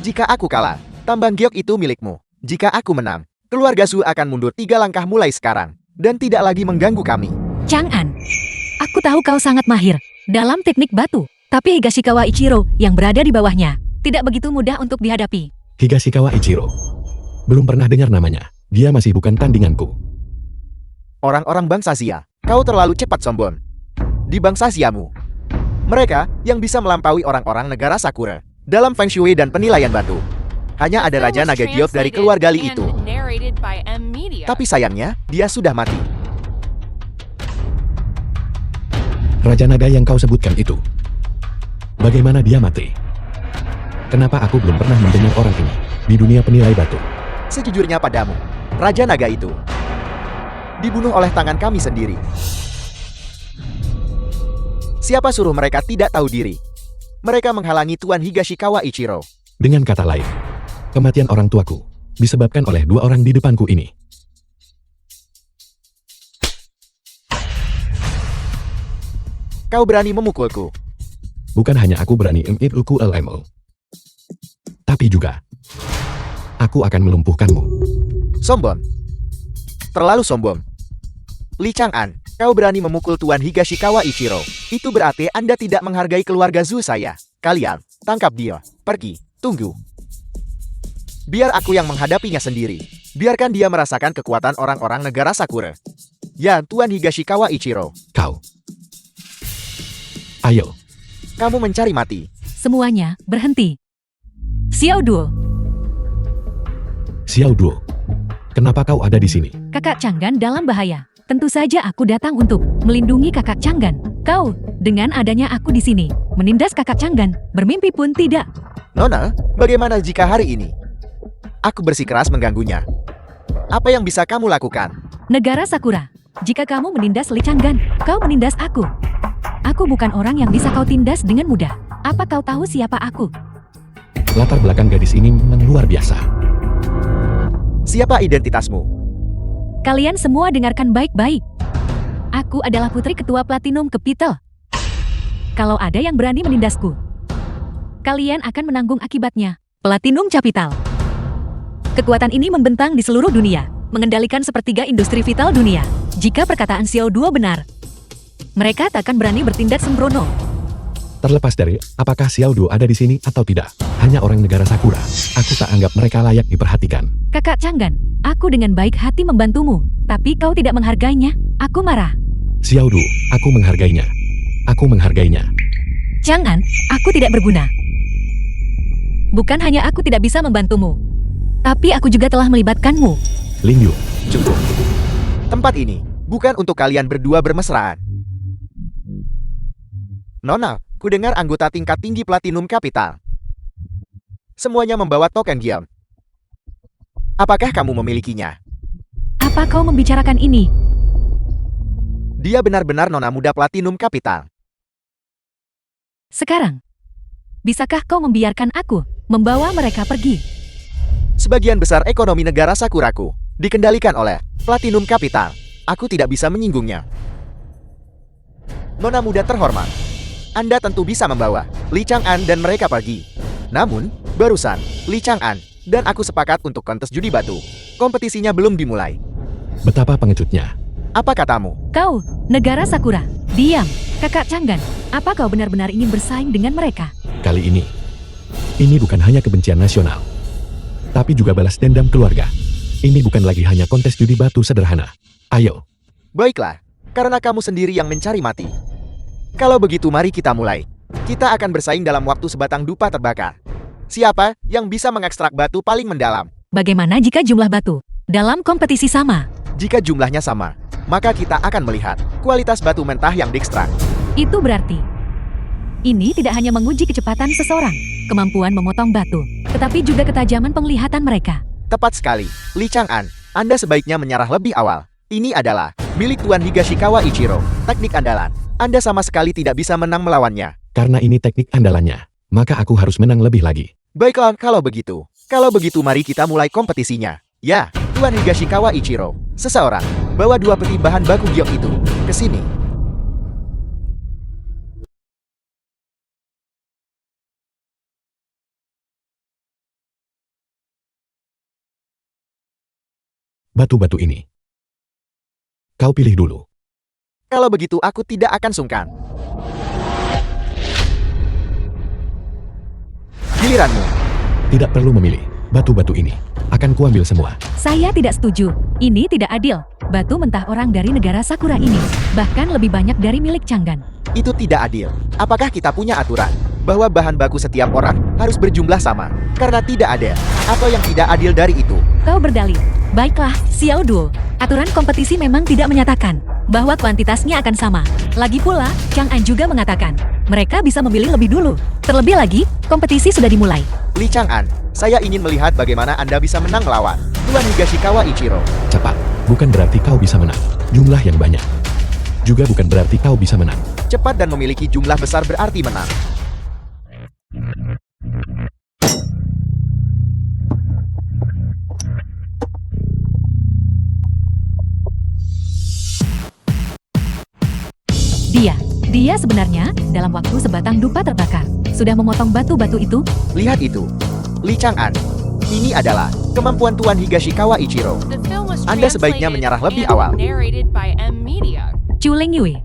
Jika aku kalah, tambang giok itu milikmu. Jika aku menang, keluarga Su akan mundur 3 langkah mulai sekarang, dan tidak lagi mengganggu kami. Chang'an, aku tahu kau sangat mahir dalam teknik batu, tapi Higashikawa Ichiro yang berada di bawahnya tidak begitu mudah untuk dihadapi. Higashikawa Ichiro. Belum pernah dengar namanya. Dia masih bukan tandinganku. Orang-orang bangsa Xia, kau terlalu cepat sombong. Di bangsa Xiamu, mereka yang bisa melampaui orang-orang negara Sakura dalam Feng Shui dan penilaian batu. Hanya ada Raja Naga Giok dari keluarga Li itu. Tapi sayangnya, dia sudah mati. Raja Naga yang kau sebutkan itu. Bagaimana dia mati? Kenapa aku belum pernah mendengar orang ini di dunia penilai batu? Sejujurnya padamu, Raja Naga itu dibunuh oleh tangan kami sendiri. Siapa suruh mereka tidak tahu diri? Mereka menghalangi Tuan Higashikawa Ichiro. Dengan kata lain, kematian orang tuaku disebabkan oleh 2 orang di depanku ini. kau berani memukulku. Bukan hanya aku berani mengikuku LMO. Tapi juga, aku akan melumpuhkanmu. Sombong. Terlalu sombong. Li Chang'an, kau berani memukul Tuan Higashikawa Ichiro. Itu berarti Anda tidak menghargai keluarga Zhu saya. Kalian, tangkap dia. Pergi. Tunggu. Biar aku yang menghadapinya sendiri. Biarkan dia merasakan kekuatan orang-orang negara Sakura. Ya, Tuan Higashikawa Ichiro. Kau. Ayo, Kamu mencari mati. Semuanya berhenti. Xiao Duo, Xiao Duo. Kenapa kau ada di sini? kakak Changgan dalam bahaya. Tentu saja aku datang untuk melindungi kakak Changgan. Kau, dengan adanya aku di sini, menindas kakak Changgan, bermimpi pun tidak. Nona, bagaimana jika hari ini aku bersikeras mengganggunya? Apa yang bisa kamu lakukan? Negara Sakura, jika kamu menindas Li Changgan, kau menindas aku. Aku bukan orang yang bisa kau tindas dengan mudah. Apa kau tahu siapa aku? Latar belakang gadis ini memang luar biasa. Siapa identitasmu? Kalian semua dengarkan baik-baik. Aku adalah putri ketua Platinum Capital. Kalau ada yang berani menindasku, kalian akan menanggung akibatnya. Platinum Capital. Kekuatan ini membentang di seluruh dunia, mengendalikan sepertiga industri vital dunia. Jika perkataan Xiao Duo benar, mereka takkan berani bertindak sembrono. Terlepas dari apakah Xiao Duo ada di sini atau tidak, hanya orang negara Sakura. Aku tak anggap mereka layak diperhatikan. Kakak Changgan, aku dengan baik hati membantumu, tapi kau tidak menghargainya. Aku marah. Xiao Duo, aku menghargainya. Aku menghargainya. Chang'an, aku tidak berguna. Bukan hanya aku tidak bisa membantumu, tapi aku juga telah melibatkanmu. Ling Yu, Cukup. Tempat ini bukan untuk kalian berdua bermesraan. Nona, ku dengar anggota tingkat tinggi Platinum Capital semuanya membawa token Giam. Apakah kamu memilikinya? Apa kau membicarakan ini? Dia benar-benar nona muda Platinum Capital. Sekarang, bisakah kau membiarkan aku membawa mereka pergi? Sebagian besar ekonomi negara Sakuraku dikendalikan oleh Platinum Capital. Aku tidak bisa menyinggungnya. Nona muda terhormat, Anda tentu bisa membawa Li Chang'an dan mereka pergi. Namun, barusan, Li Chang'an dan aku sepakat untuk kontes judi batu. Kompetisinya belum dimulai. betapa pengejutnya. Apa katamu? Kau, negara Sakura, diam. Kakak Changgan, apa kau benar-benar ingin bersaing dengan mereka? Kali ini bukan hanya kebencian nasional, tapi juga balas dendam keluarga. Ini bukan lagi hanya kontes judi batu sederhana. Ayo, Baiklah, karena kamu sendiri yang mencari mati. Kalau begitu mari kita mulai. Kita akan bersaing dalam waktu sebatang dupa terbakar. Siapa yang bisa mengekstrak batu paling mendalam? Bagaimana jika jumlah batu dalam kompetisi sama? Jika jumlahnya sama, maka kita akan melihat kualitas batu mentah yang diekstrak. Itu berarti ini tidak hanya menguji kecepatan seseorang, kemampuan memotong batu, tetapi juga ketajaman penglihatan mereka. Tepat sekali, Li Chang'an, Anda sebaiknya menyerah lebih awal. Ini adalah milik Tuan Higashikawa Ichiro, teknik andalan. Anda sama sekali tidak bisa menang melawannya. karena ini teknik andalannya, maka aku harus menang lebih lagi. Baiklah, kalau begitu. Kalau begitu mari kita mulai kompetisinya. Ya, Tuan Higashikawa Ichiro, seseorang, bawa 2 peti bahan baku giok itu ke sini. Batu-batu ini. Kau pilih dulu. Kalau begitu aku tidak akan sungkan. Giliranmu. Tidak perlu memilih. Batu-batu ini akan kuambil semua. Saya tidak setuju. Ini tidak adil. Batu mentah orang dari negara Sakura ini, bahkan lebih banyak dari milik Changgan. Itu tidak adil. Apakah kita punya aturan bahwa bahan baku setiap orang harus berjumlah sama? Karena tidak ada. Apa yang tidak adil dari itu? Kau berdalih. Baiklah, Xiao Duo. Aturan kompetisi memang tidak menyatakan bahwa kuantitasnya akan sama. Lagi pula, Chang'an juga mengatakan mereka bisa memilih lebih dulu. Terlebih lagi, kompetisi sudah dimulai. Li Chang'an, saya ingin melihat bagaimana Anda bisa menang melawan Tuan Higashikawa Ichiro. Cepat, bukan berarti kau bisa menang. Jumlah yang banyak. Juga bukan berarti kau bisa menang. Cepat dan memiliki jumlah besar berarti menang. Dia sebenarnya, dalam waktu sebatang dupa terbakar, sudah memotong batu-batu itu. Lihat itu. Li Chang'an. Ini adalah kemampuan Tuan Higashikawa Ichiro. The film was Anda sebaiknya translated menyerah lebih and awal. narrated by M Media. Chu Leng Yue.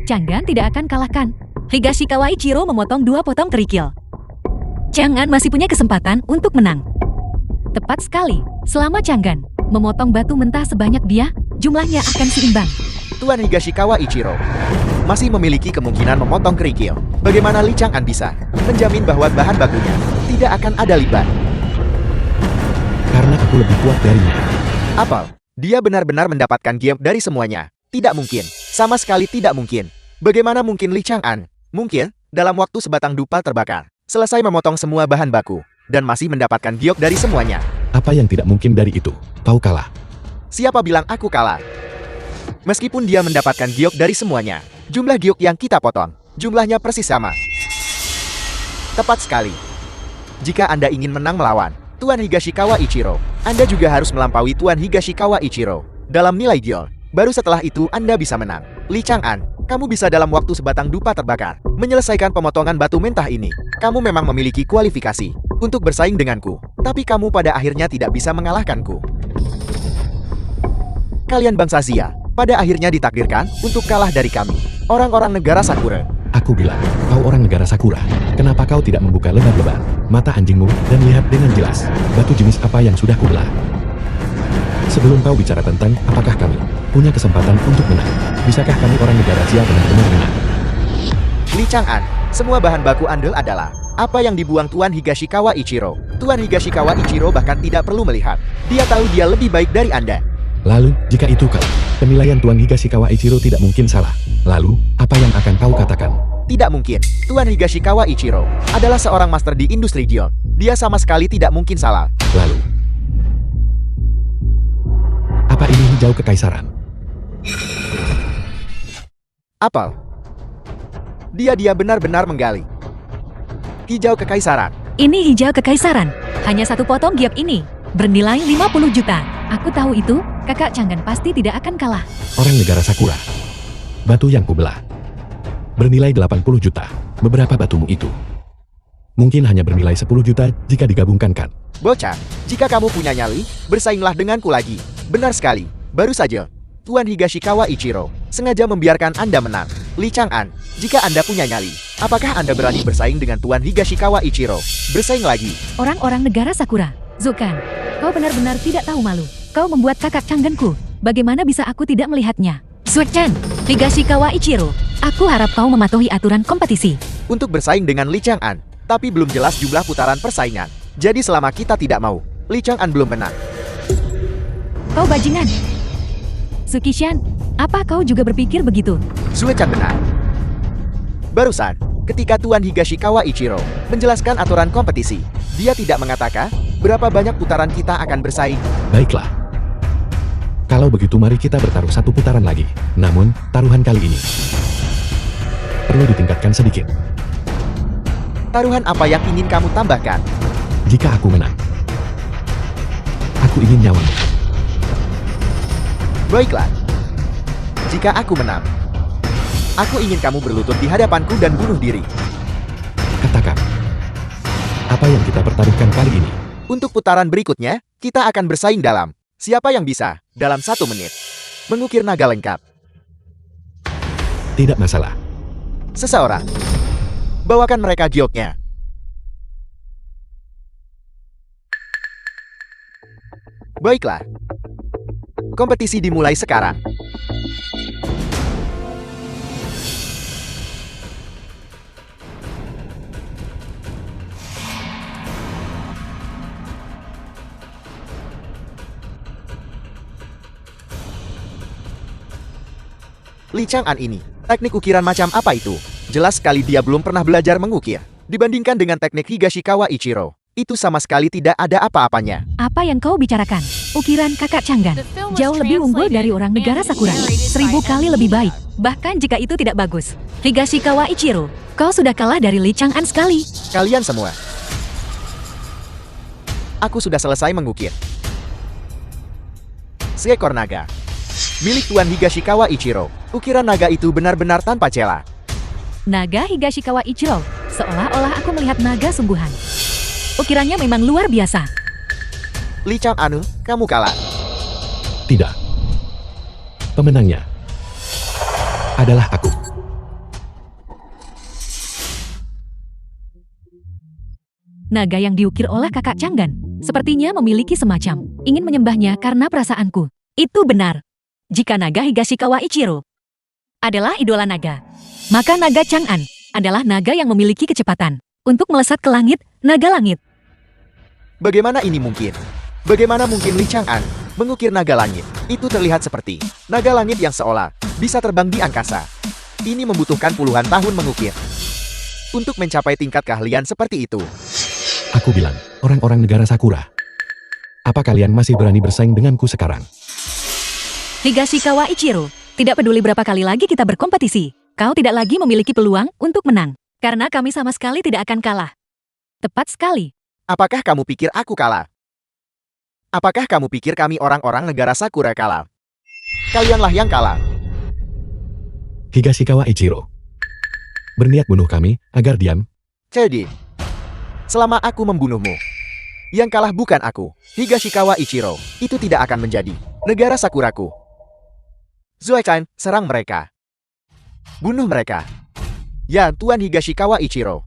Chang'an tidak akan kalahkan. Higashikawa Ichiro memotong 2 potong kerikil. Chang'an masih punya kesempatan untuk menang. Tepat sekali, selama Chang'an memotong batu mentah sebanyak dia, jumlahnya akan seimbang. Tuan Higashikawa Ichiro masih memiliki kemungkinan memotong kerikil. Bagaimana Li Chang'an bisa menjamin bahwa bahan bakunya tidak akan ada libat? Karena aku lebih kuat darinya. Apel, dia benar-benar mendapatkan giok dari semuanya. Tidak mungkin, sama sekali tidak mungkin. Bagaimana mungkin Li Chang'an? Mungkin, dalam waktu sebatang dupa terbakar, selesai memotong semua bahan baku, dan masih mendapatkan giok dari semuanya. Apa yang tidak mungkin dari itu? Kau kalah. Siapa bilang aku kalah? Meskipun dia mendapatkan giok dari semuanya, jumlah giok yang kita potong, jumlahnya persis sama. Tepat sekali. Jika Anda ingin menang melawan Tuan Higashikawa Ichiro, Anda juga harus melampaui Tuan Higashikawa Ichiro dalam nilai giok. Baru setelah itu Anda bisa menang. Li Chang'an, kamu bisa dalam waktu sebatang dupa terbakar menyelesaikan pemotongan batu mentah ini. Kamu memang memiliki kualifikasi untuk bersaing denganku, tapi kamu pada akhirnya tidak bisa mengalahkanku. Kalian bangsa Xia, pada akhirnya ditakdirkan untuk kalah dari kami, orang-orang negara Sakura. Aku bilang, kau orang negara Sakura. Kenapa kau tidak membuka lebar-lebar mata anjingmu dan lihat dengan jelas batu jenis apa yang sudah kubelah? Sebelum kau bicara tentang apakah kami punya kesempatan untuk menang, bisakah kami orang negara Xia benar-benar menang? Li Chang'an, semua bahan baku andal adalah apa yang dibuang Tuan Higashikawa Ichiro. Tuan Higashikawa Ichiro bahkan tidak perlu melihat. Dia tahu dia lebih baik dari Anda. Lalu, jika itu kalah, penilaian Tuan Higashikawa Ichiro tidak mungkin salah. Lalu, apa yang akan kau katakan? Tidak mungkin. Tuan Higashikawa Ichiro adalah seorang master di industri giok. Dia sama sekali tidak mungkin salah. Lalu, apa ini hijau kekaisaran? Apel. Dia benar-benar menggali. Hijau kekaisaran. Ini hijau kekaisaran. Hanya 1 potong giok ini bernilai 50 juta. Aku tahu itu, kakak Chang'an pasti tidak akan kalah. Orang negara Sakura. Batu yang kubelah bernilai 80 juta. Beberapa batumu itu mungkin hanya bernilai 10 juta jika digabungkan kan? Bocah, jika kamu punya nyali, bersainglah denganku lagi. Benar sekali. Baru saja, Tuan Higashikawa Ichiro sengaja membiarkan Anda menang. Li Chang'an, jika Anda punya nyali, apakah Anda berani bersaing dengan Tuan Higashikawa Ichiro? Bersaing lagi. Orang-orang negara Sakura. Zukan, kau benar-benar tidak tahu malu. Kau membuat kakak Chang'anku. Bagaimana bisa aku tidak melihatnya? Zuek-chan, Higashikawa Ichiro, aku harap kau mematuhi aturan kompetisi. Untuk bersaing dengan Li Chang'an, tapi belum jelas jumlah putaran persaingan. Jadi selama kita tidak mau, Li Chang'an belum menang. Kau bajingan. Tsukishan, apa kau juga berpikir begitu? Zuechan benar. Barusan, ketika Tuan Higashikawa Ichiro menjelaskan aturan kompetisi, dia tidak mengatakan berapa banyak putaran kita akan bersaing. Baiklah. Kalau begitu mari kita bertaruh 1 putaran lagi. Namun, taruhan kali ini perlu ditingkatkan sedikit. Taruhan apa yang ingin kamu tambahkan? Jika aku menang, aku ingin nyawamu. Baiklah. Jika aku menang, aku ingin kamu berlutut di hadapanku dan bunuh diri. Katakan, apa yang kita pertaruhkan kali ini? Untuk putaran berikutnya, kita akan bersaing dalam siapa yang bisa, dalam 1 menit, mengukir naga lengkap. Tidak masalah. Seseorang. Bawakan mereka gioknya. Baiklah. Kompetisi dimulai sekarang. Li Chang'an ini, teknik ukiran macam apa itu? Jelas sekali dia belum pernah belajar mengukir. Dibandingkan dengan teknik Higashikawa Ichiro, itu sama sekali tidak ada apa-apanya. Apa yang kau bicarakan? Ukiran kakak Chang'an jauh lebih unggul dari orang negara Sakura. 1000 kali lebih baik. Bahkan jika itu tidak bagus. Higashikawa Ichiro, kau sudah kalah dari Li Chang'an sekali. Kalian semua. Aku sudah selesai mengukir. Seekor naga. Milik Tuan Higashikawa Ichiro. Ukiran naga itu benar-benar tanpa celah. Naga Higashikawa Ichiro. Seolah-olah aku melihat naga sungguhan. Ukirannya memang luar biasa. Li Chang'an, kamu kalah. Tidak. Pemenangnya adalah aku. Naga yang diukir oleh kakak Changgan sepertinya memiliki semacam ingin menyembahnya karena perasaanku. Itu benar. Jika naga Higashikawa Ichiro adalah idola naga, maka naga Chang'an adalah naga yang memiliki kecepatan untuk melesat ke langit, naga langit. Bagaimana ini mungkin? Bagaimana mungkin Li Chang'an mengukir naga langit? Itu terlihat seperti naga langit yang seolah bisa terbang di angkasa. Ini membutuhkan puluhan tahun mengukir untuk mencapai tingkat keahlian seperti itu. Aku bilang, orang-orang negara Sakura. Apa kalian masih berani bersaing denganku sekarang? Higashikawa Ichiro, tidak peduli berapa kali lagi kita berkompetisi, kau tidak lagi memiliki peluang untuk menang. Karena kami sama sekali tidak akan kalah. Tepat sekali. Apakah kamu pikir aku kalah? Apakah kamu pikir kami orang-orang negara Sakura kalah? Kalianlah yang kalah. Higashikawa Ichiro berniat bunuh kami agar diam. Jadi, selama aku membunuhmu, yang kalah bukan aku, Higashikawa Ichiro. Itu tidak akan menjadi negara Sakuraku. Zoe-chan, serang mereka. Bunuh mereka. Ya, Tuan Higashikawa Ichiro.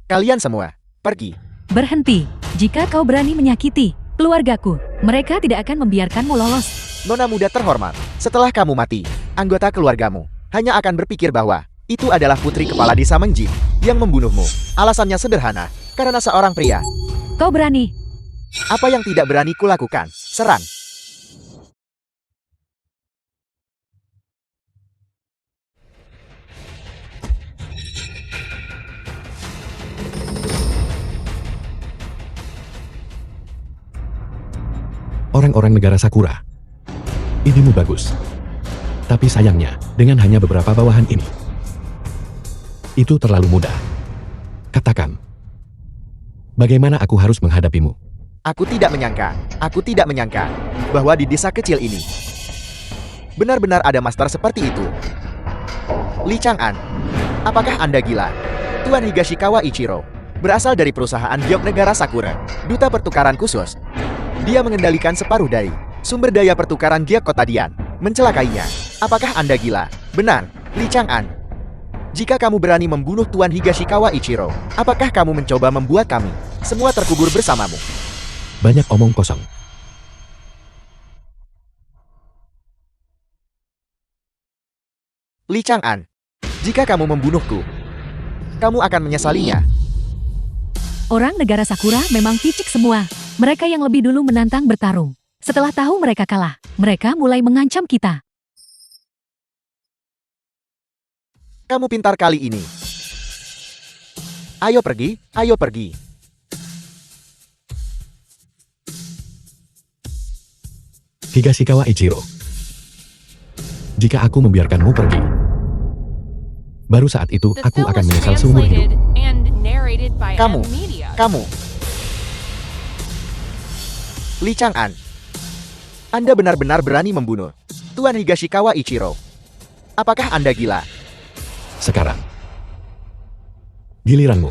Kalian semua, pergi. Berhenti. Jika kau berani menyakiti keluargaku, mereka tidak akan membiarkanmu lolos. Nona muda terhormat, setelah kamu mati, anggota keluargamu hanya akan berpikir bahwa itu adalah putri kepala desa Mengjin yang membunuhmu. Alasannya sederhana, karena seorang pria. Kau berani. Apa yang tidak berani kulakukan? Serang. Orang-orang negara Sakura. Idemu bagus. Tapi sayangnya, dengan hanya beberapa bawahan ini, itu terlalu mudah. Katakan, bagaimana aku harus menghadapimu? Aku tidak menyangka bahwa di desa kecil ini benar-benar ada master seperti itu. Li Chang'an, apakah Anda gila? Tuan Higashikawa Ichiro berasal dari perusahaan giok negara Sakura, duta pertukaran khusus. Dia mengendalikan separuh dari sumber daya pertukaran giok kota Dian, mencelakainya. Apakah Anda gila? Benar, Li Chang'an. Jika kamu berani membunuh Tuan Higashikawa Ichiro, apakah kamu mencoba membuat kami semua terkubur bersamamu? Banyak omong kosong. Li Chang'an, jika kamu membunuhku, kamu akan menyesalinya. Orang negara Sakura memang picik semua. Mereka yang lebih dulu menantang bertarung. Setelah tahu mereka kalah, mereka mulai mengancam kita. Kamu pintar kali ini. Ayo pergi, ayo pergi. Higashikawa Ichiro. Jika aku membiarkanmu pergi, baru saat itu The aku film akan was menyesal seumur hidup. translated and narrated by Kamu, M Media. kamu. Li Chang'an, Anda benar-benar berani membunuh Tuan Higashikawa Ichiro. Apakah Anda gila? Sekarang, giliranmu.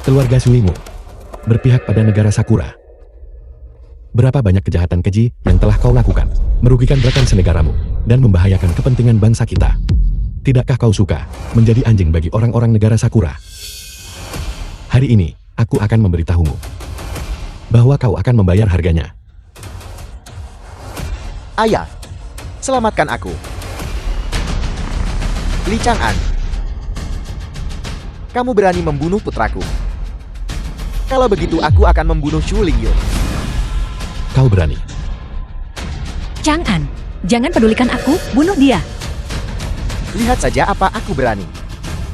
Keluarga sulimu berpihak pada negara Sakura. Berapa banyak kejahatan keji yang telah kau lakukan, merugikan rekan senegaramu, dan membahayakan kepentingan bangsa kita. Tidakkah kau suka menjadi anjing bagi orang-orang negara Sakura? Hari ini, aku akan memberitahumu bahwa kau akan membayar harganya. Ayah, selamatkan aku. Li Chang'an, kamu berani membunuh putraku. Kalau begitu aku akan membunuh Chu Lingyu. Kau berani. Chang'an, jangan pedulikan aku, bunuh dia. Lihat saja apa aku berani.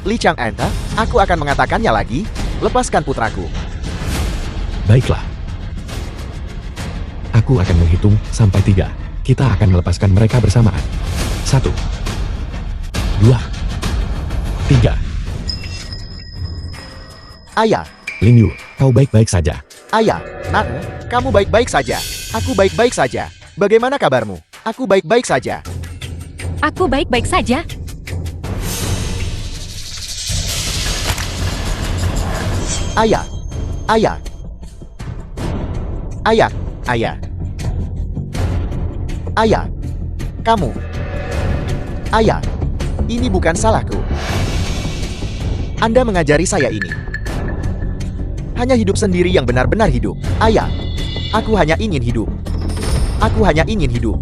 Li Chang'an, aku akan mengatakannya lagi. Lepaskan putraku. Baiklah. Aku akan menghitung sampai 3. Kita akan melepaskan mereka bersamaan. 1, 2, 3. Ayah, Lin Yu, kau baik-baik saja. ayah, nak, kamu baik-baik saja. Aku baik-baik saja. Bagaimana kabarmu? Aku baik-baik saja. Aku baik-baik saja. Ayah. Ayah. Ayah. Ayah. Ayah. Kamu. Ayah. Ini bukan salahku. Anda mengajari saya ini. Hanya hidup sendiri yang benar-benar hidup. Ayah. Aku hanya ingin hidup. Aku hanya ingin hidup.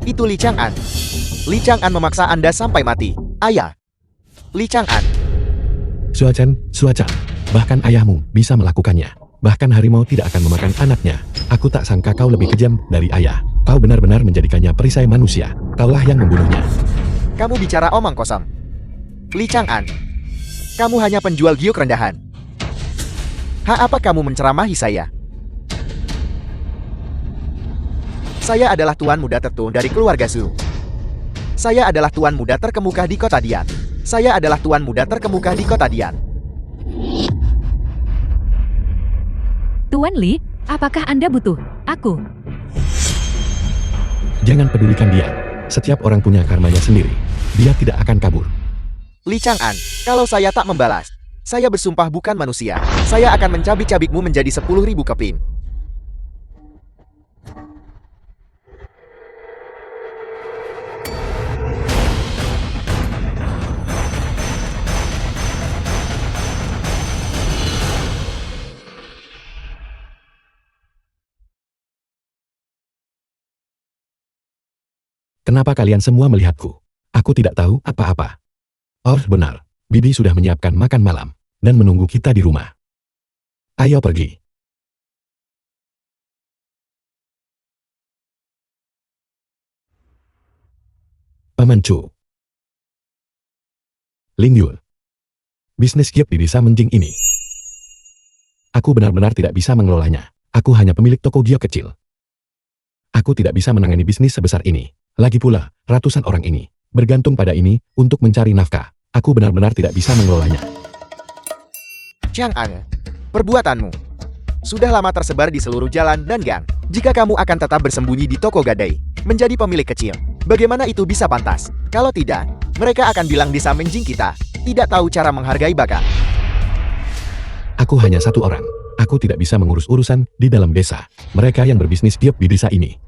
Itu Li Chang'an. Li Chang'an memaksa Anda sampai mati. Ayah. Li Chang'an. Suacan, bahkan ayahmu bisa melakukannya. Bahkan harimau tidak akan memakan anaknya. Aku tak sangka kau lebih kejam dari ayah. Kau benar-benar menjadikannya perisai manusia. Kaulah yang membunuhnya. Kamu bicara omong kosong. Li Chang'an. Kamu hanya penjual giok rendahan. Apa kamu menceramahi saya? Saya adalah tuan muda tertua dari keluarga Zhu. Saya adalah tuan muda terkemuka di kota Dian. Saya adalah tuan muda terkemuka di kota Dian. Tuan Li, apakah Anda butuh aku? Jangan pedulikan dia. Setiap orang punya karmanya sendiri. Dia tidak akan kabur. Li Chang'an, kalau saya tak membalas, saya bersumpah bukan manusia. Saya akan mencabik-cabikmu menjadi 10.000 keping. Kenapa kalian semua melihatku? Aku tidak tahu apa-apa. Oh, benar. Bibi sudah menyiapkan makan malam dan menunggu kita di rumah. Ayo pergi. Paman Chu. Ling Yul. Bisnis giok di desa Menjing ini. Aku benar-benar tidak bisa mengelolanya. Aku hanya pemilik toko giok kecil. Aku tidak bisa menangani bisnis sebesar ini. Lagi pula, ratusan orang ini bergantung pada ini untuk mencari nafkah. Aku benar-benar tidak bisa mengelolanya. Chang'an, perbuatanmu sudah lama tersebar di seluruh jalan dan gang. Jika kamu akan tetap bersembunyi di toko gadai, menjadi pemilik kecil, bagaimana itu bisa pantas? Kalau tidak, mereka akan bilang desa Menjing kita tidak tahu cara menghargai bakat. Aku hanya satu orang. Aku tidak bisa mengurus urusan di dalam desa. Mereka yang berbisnis giok di desa ini.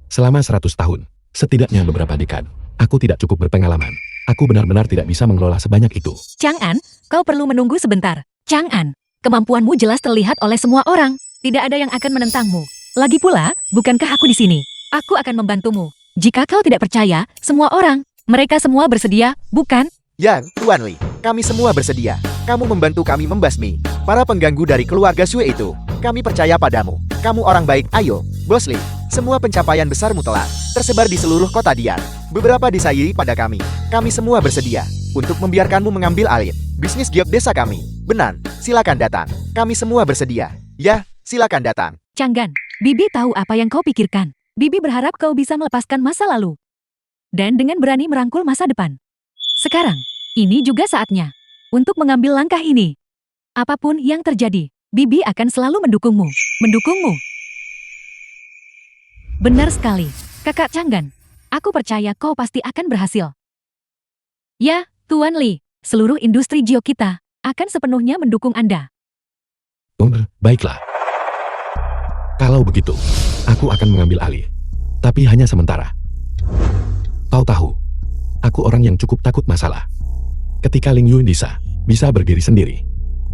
Selama 100 tahun, setidaknya beberapa dekad, aku tidak cukup berpengalaman. Aku benar-benar tidak bisa mengelola sebanyak itu. Chang'an, kau perlu menunggu sebentar. Chang'an, kemampuanmu jelas terlihat oleh semua orang. Tidak ada yang akan menentangmu. Lagi pula, bukankah aku di sini? Aku akan membantumu. Jika kau tidak percaya, semua orang, mereka semua bersedia, bukan? Yang, Tuan Li, kami semua bersedia. Kamu membantu kami membasmi para pengganggu dari keluarga Sue itu. Kami percaya padamu. Kamu orang baik. Ayo, Bos Li. Semua pencapaian besarmu telah tersebar di seluruh kota Dian. Beberapa disairi pada kami. Kami semua bersedia untuk membiarkanmu mengambil alih bisnis giok desa kami. Benar, silakan datang. Kami semua bersedia. Ya, silakan datang. Chang'an, Bibi tahu apa yang kau pikirkan. Bibi berharap kau bisa melepaskan masa lalu. Dan dengan berani merangkul masa depan. Sekarang, ini juga saatnya untuk mengambil langkah ini. Apapun yang terjadi, Bibi akan selalu mendukungmu. Mendukungmu. Benar sekali, Kakak Chang'an. Aku percaya kau pasti akan berhasil. Ya, Tuan Li, seluruh industri giok kita akan sepenuhnya mendukung Anda. Baiklah. Kalau begitu, aku akan mengambil alih. Tapi hanya sementara. Kau tahu, aku orang yang cukup takut masalah. Ketika Ling Yun bisa berdiri sendiri,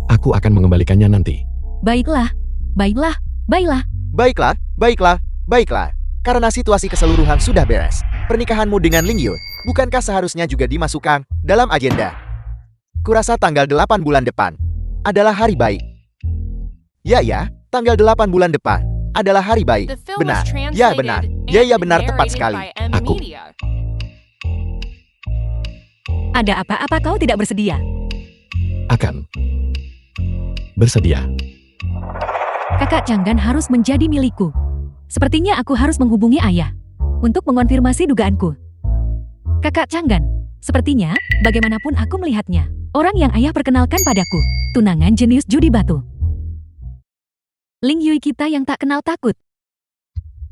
aku akan mengembalikannya nanti. Baiklah, baiklah, baiklah. Baiklah, baiklah, baiklah. Karena situasi keseluruhan sudah beres. Pernikahanmu dengan Ling Yun, bukankah seharusnya juga dimasukkan dalam agenda? Kurasa tanggal 8 bulan depan adalah hari baik. Ya, tanggal 8 bulan depan adalah hari baik. The film Benar. was translated Ya, benar. Ya, and benar, tepat narrated sekali. by M Aku. Media. Ada apa-apa kau tidak bersedia? Akan bersedia. Kakak Chang'an harus menjadi milikku. Sepertinya aku harus menghubungi ayah untuk mengonfirmasi dugaanku. Kakak Chang'an, sepertinya bagaimanapun aku melihatnya, orang yang ayah perkenalkan padaku, tunangan jenius judi batu. Ling Yui kita yang tak kenal takut.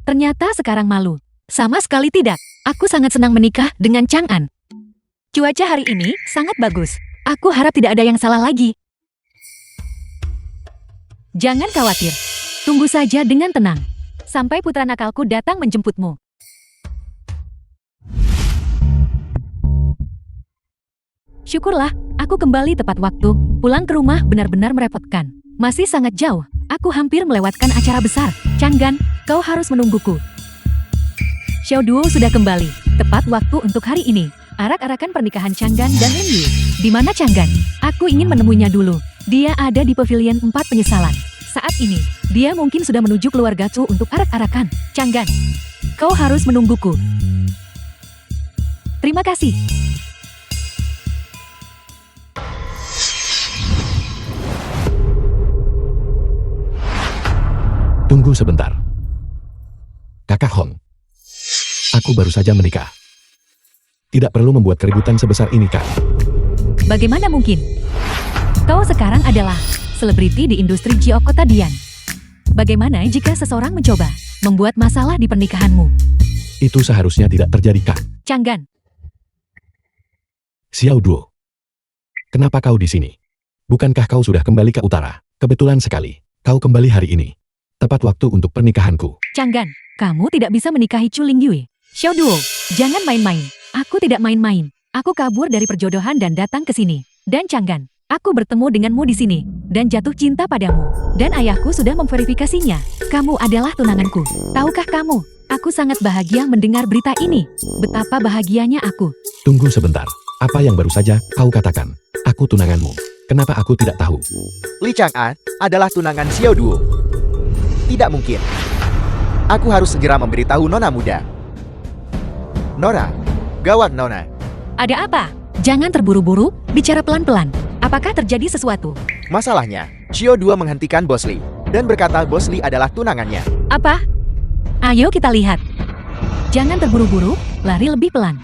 Ternyata sekarang malu. Sama sekali tidak. Aku sangat senang menikah dengan Chang'an. Cuaca hari ini sangat bagus. Aku harap tidak ada yang salah lagi. Jangan khawatir. Tunggu saja dengan tenang. Sampai putra nakalku datang menjemputmu. Syukurlah, aku kembali tepat waktu. Pulang ke rumah benar-benar merepotkan. Masih sangat jauh. Aku hampir melewatkan acara besar. Changgan, kau harus menungguku. Xiao Duo sudah kembali. Tepat waktu untuk hari ini. Arak-arakan pernikahan Changgan dan Lin Yu. Di mana Changgan? Aku ingin menemuinya dulu. Dia ada di pavilion 4 penyesalan. Saat ini, dia mungkin sudah menuju keluarga Chu untuk arak-arakan. Changgan, kau harus menungguku. Terima kasih. Tunggu sebentar. Kakak Hong. Aku baru saja menikah. Tidak perlu membuat keributan sebesar ini, Kak. Bagaimana mungkin? Kau sekarang adalah selebriti di industri giok kota Dian. Bagaimana jika seseorang mencoba membuat masalah di pernikahanmu? Itu seharusnya tidak terjadi, Kak. Changgan, Xiao Duo. Kenapa kau di sini? Bukankah kau sudah kembali ke utara? Kebetulan sekali, kau kembali hari ini. Tepat waktu untuk pernikahanku. Changgan, kamu tidak bisa menikahi Chu Lingyue. Xiao Duo, jangan main-main. Aku tidak main-main. Aku kabur dari perjodohan dan datang ke sini. Dan Changgan, aku bertemu denganmu di sini dan jatuh cinta padamu. Dan ayahku sudah memverifikasinya. Kamu adalah tunanganku. Tahukah kamu? Aku sangat bahagia mendengar berita ini. Betapa bahagianya aku. Tunggu sebentar. Apa yang baru saja kau katakan? Aku tunanganmu. Kenapa aku tidak tahu? Li Chang'an adalah tunangan Xiao Duo. Tidak mungkin. Aku harus segera memberitahu Nona muda. Nora, gawat Nona. Ada apa? Jangan terburu-buru, bicara pelan-pelan. Apakah terjadi sesuatu? Masalahnya, Xiao Duo menghentikan Bos Li dan berkata Bos Li adalah tunangannya. Apa? Ayo kita lihat. Jangan terburu-buru, lari lebih pelan.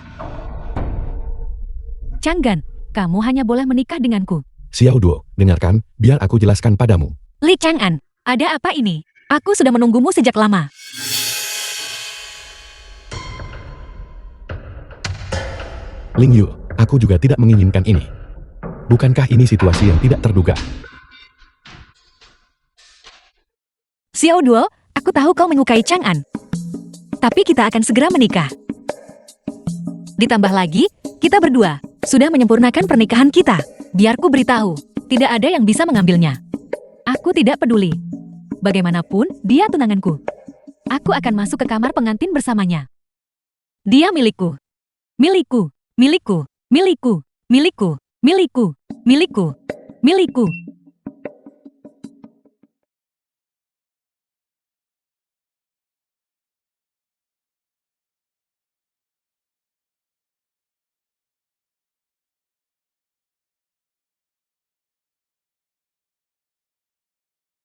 Changgan, kamu hanya boleh menikah denganku. Xiao Duo, dengarkan, biar aku jelaskan padamu. Li Chang'an, ada apa ini? Aku sudah menunggumu sejak lama. Ling Yu, aku juga tidak menginginkan ini. Bukankah ini situasi yang tidak terduga? Xiao Duo, aku tahu kau menyukai Chang'an. Tapi kita akan segera menikah. Ditambah lagi, kita berdua sudah menyempurnakan pernikahan kita. Biar ku beritahu, tidak ada yang bisa mengambilnya. Aku tidak peduli. Bagaimanapun, dia tunanganku. Aku akan masuk ke kamar pengantin bersamanya. Dia milikku. Milikku. Milikku. Milikku. Milikku. Milikku. Milikku. Milikku.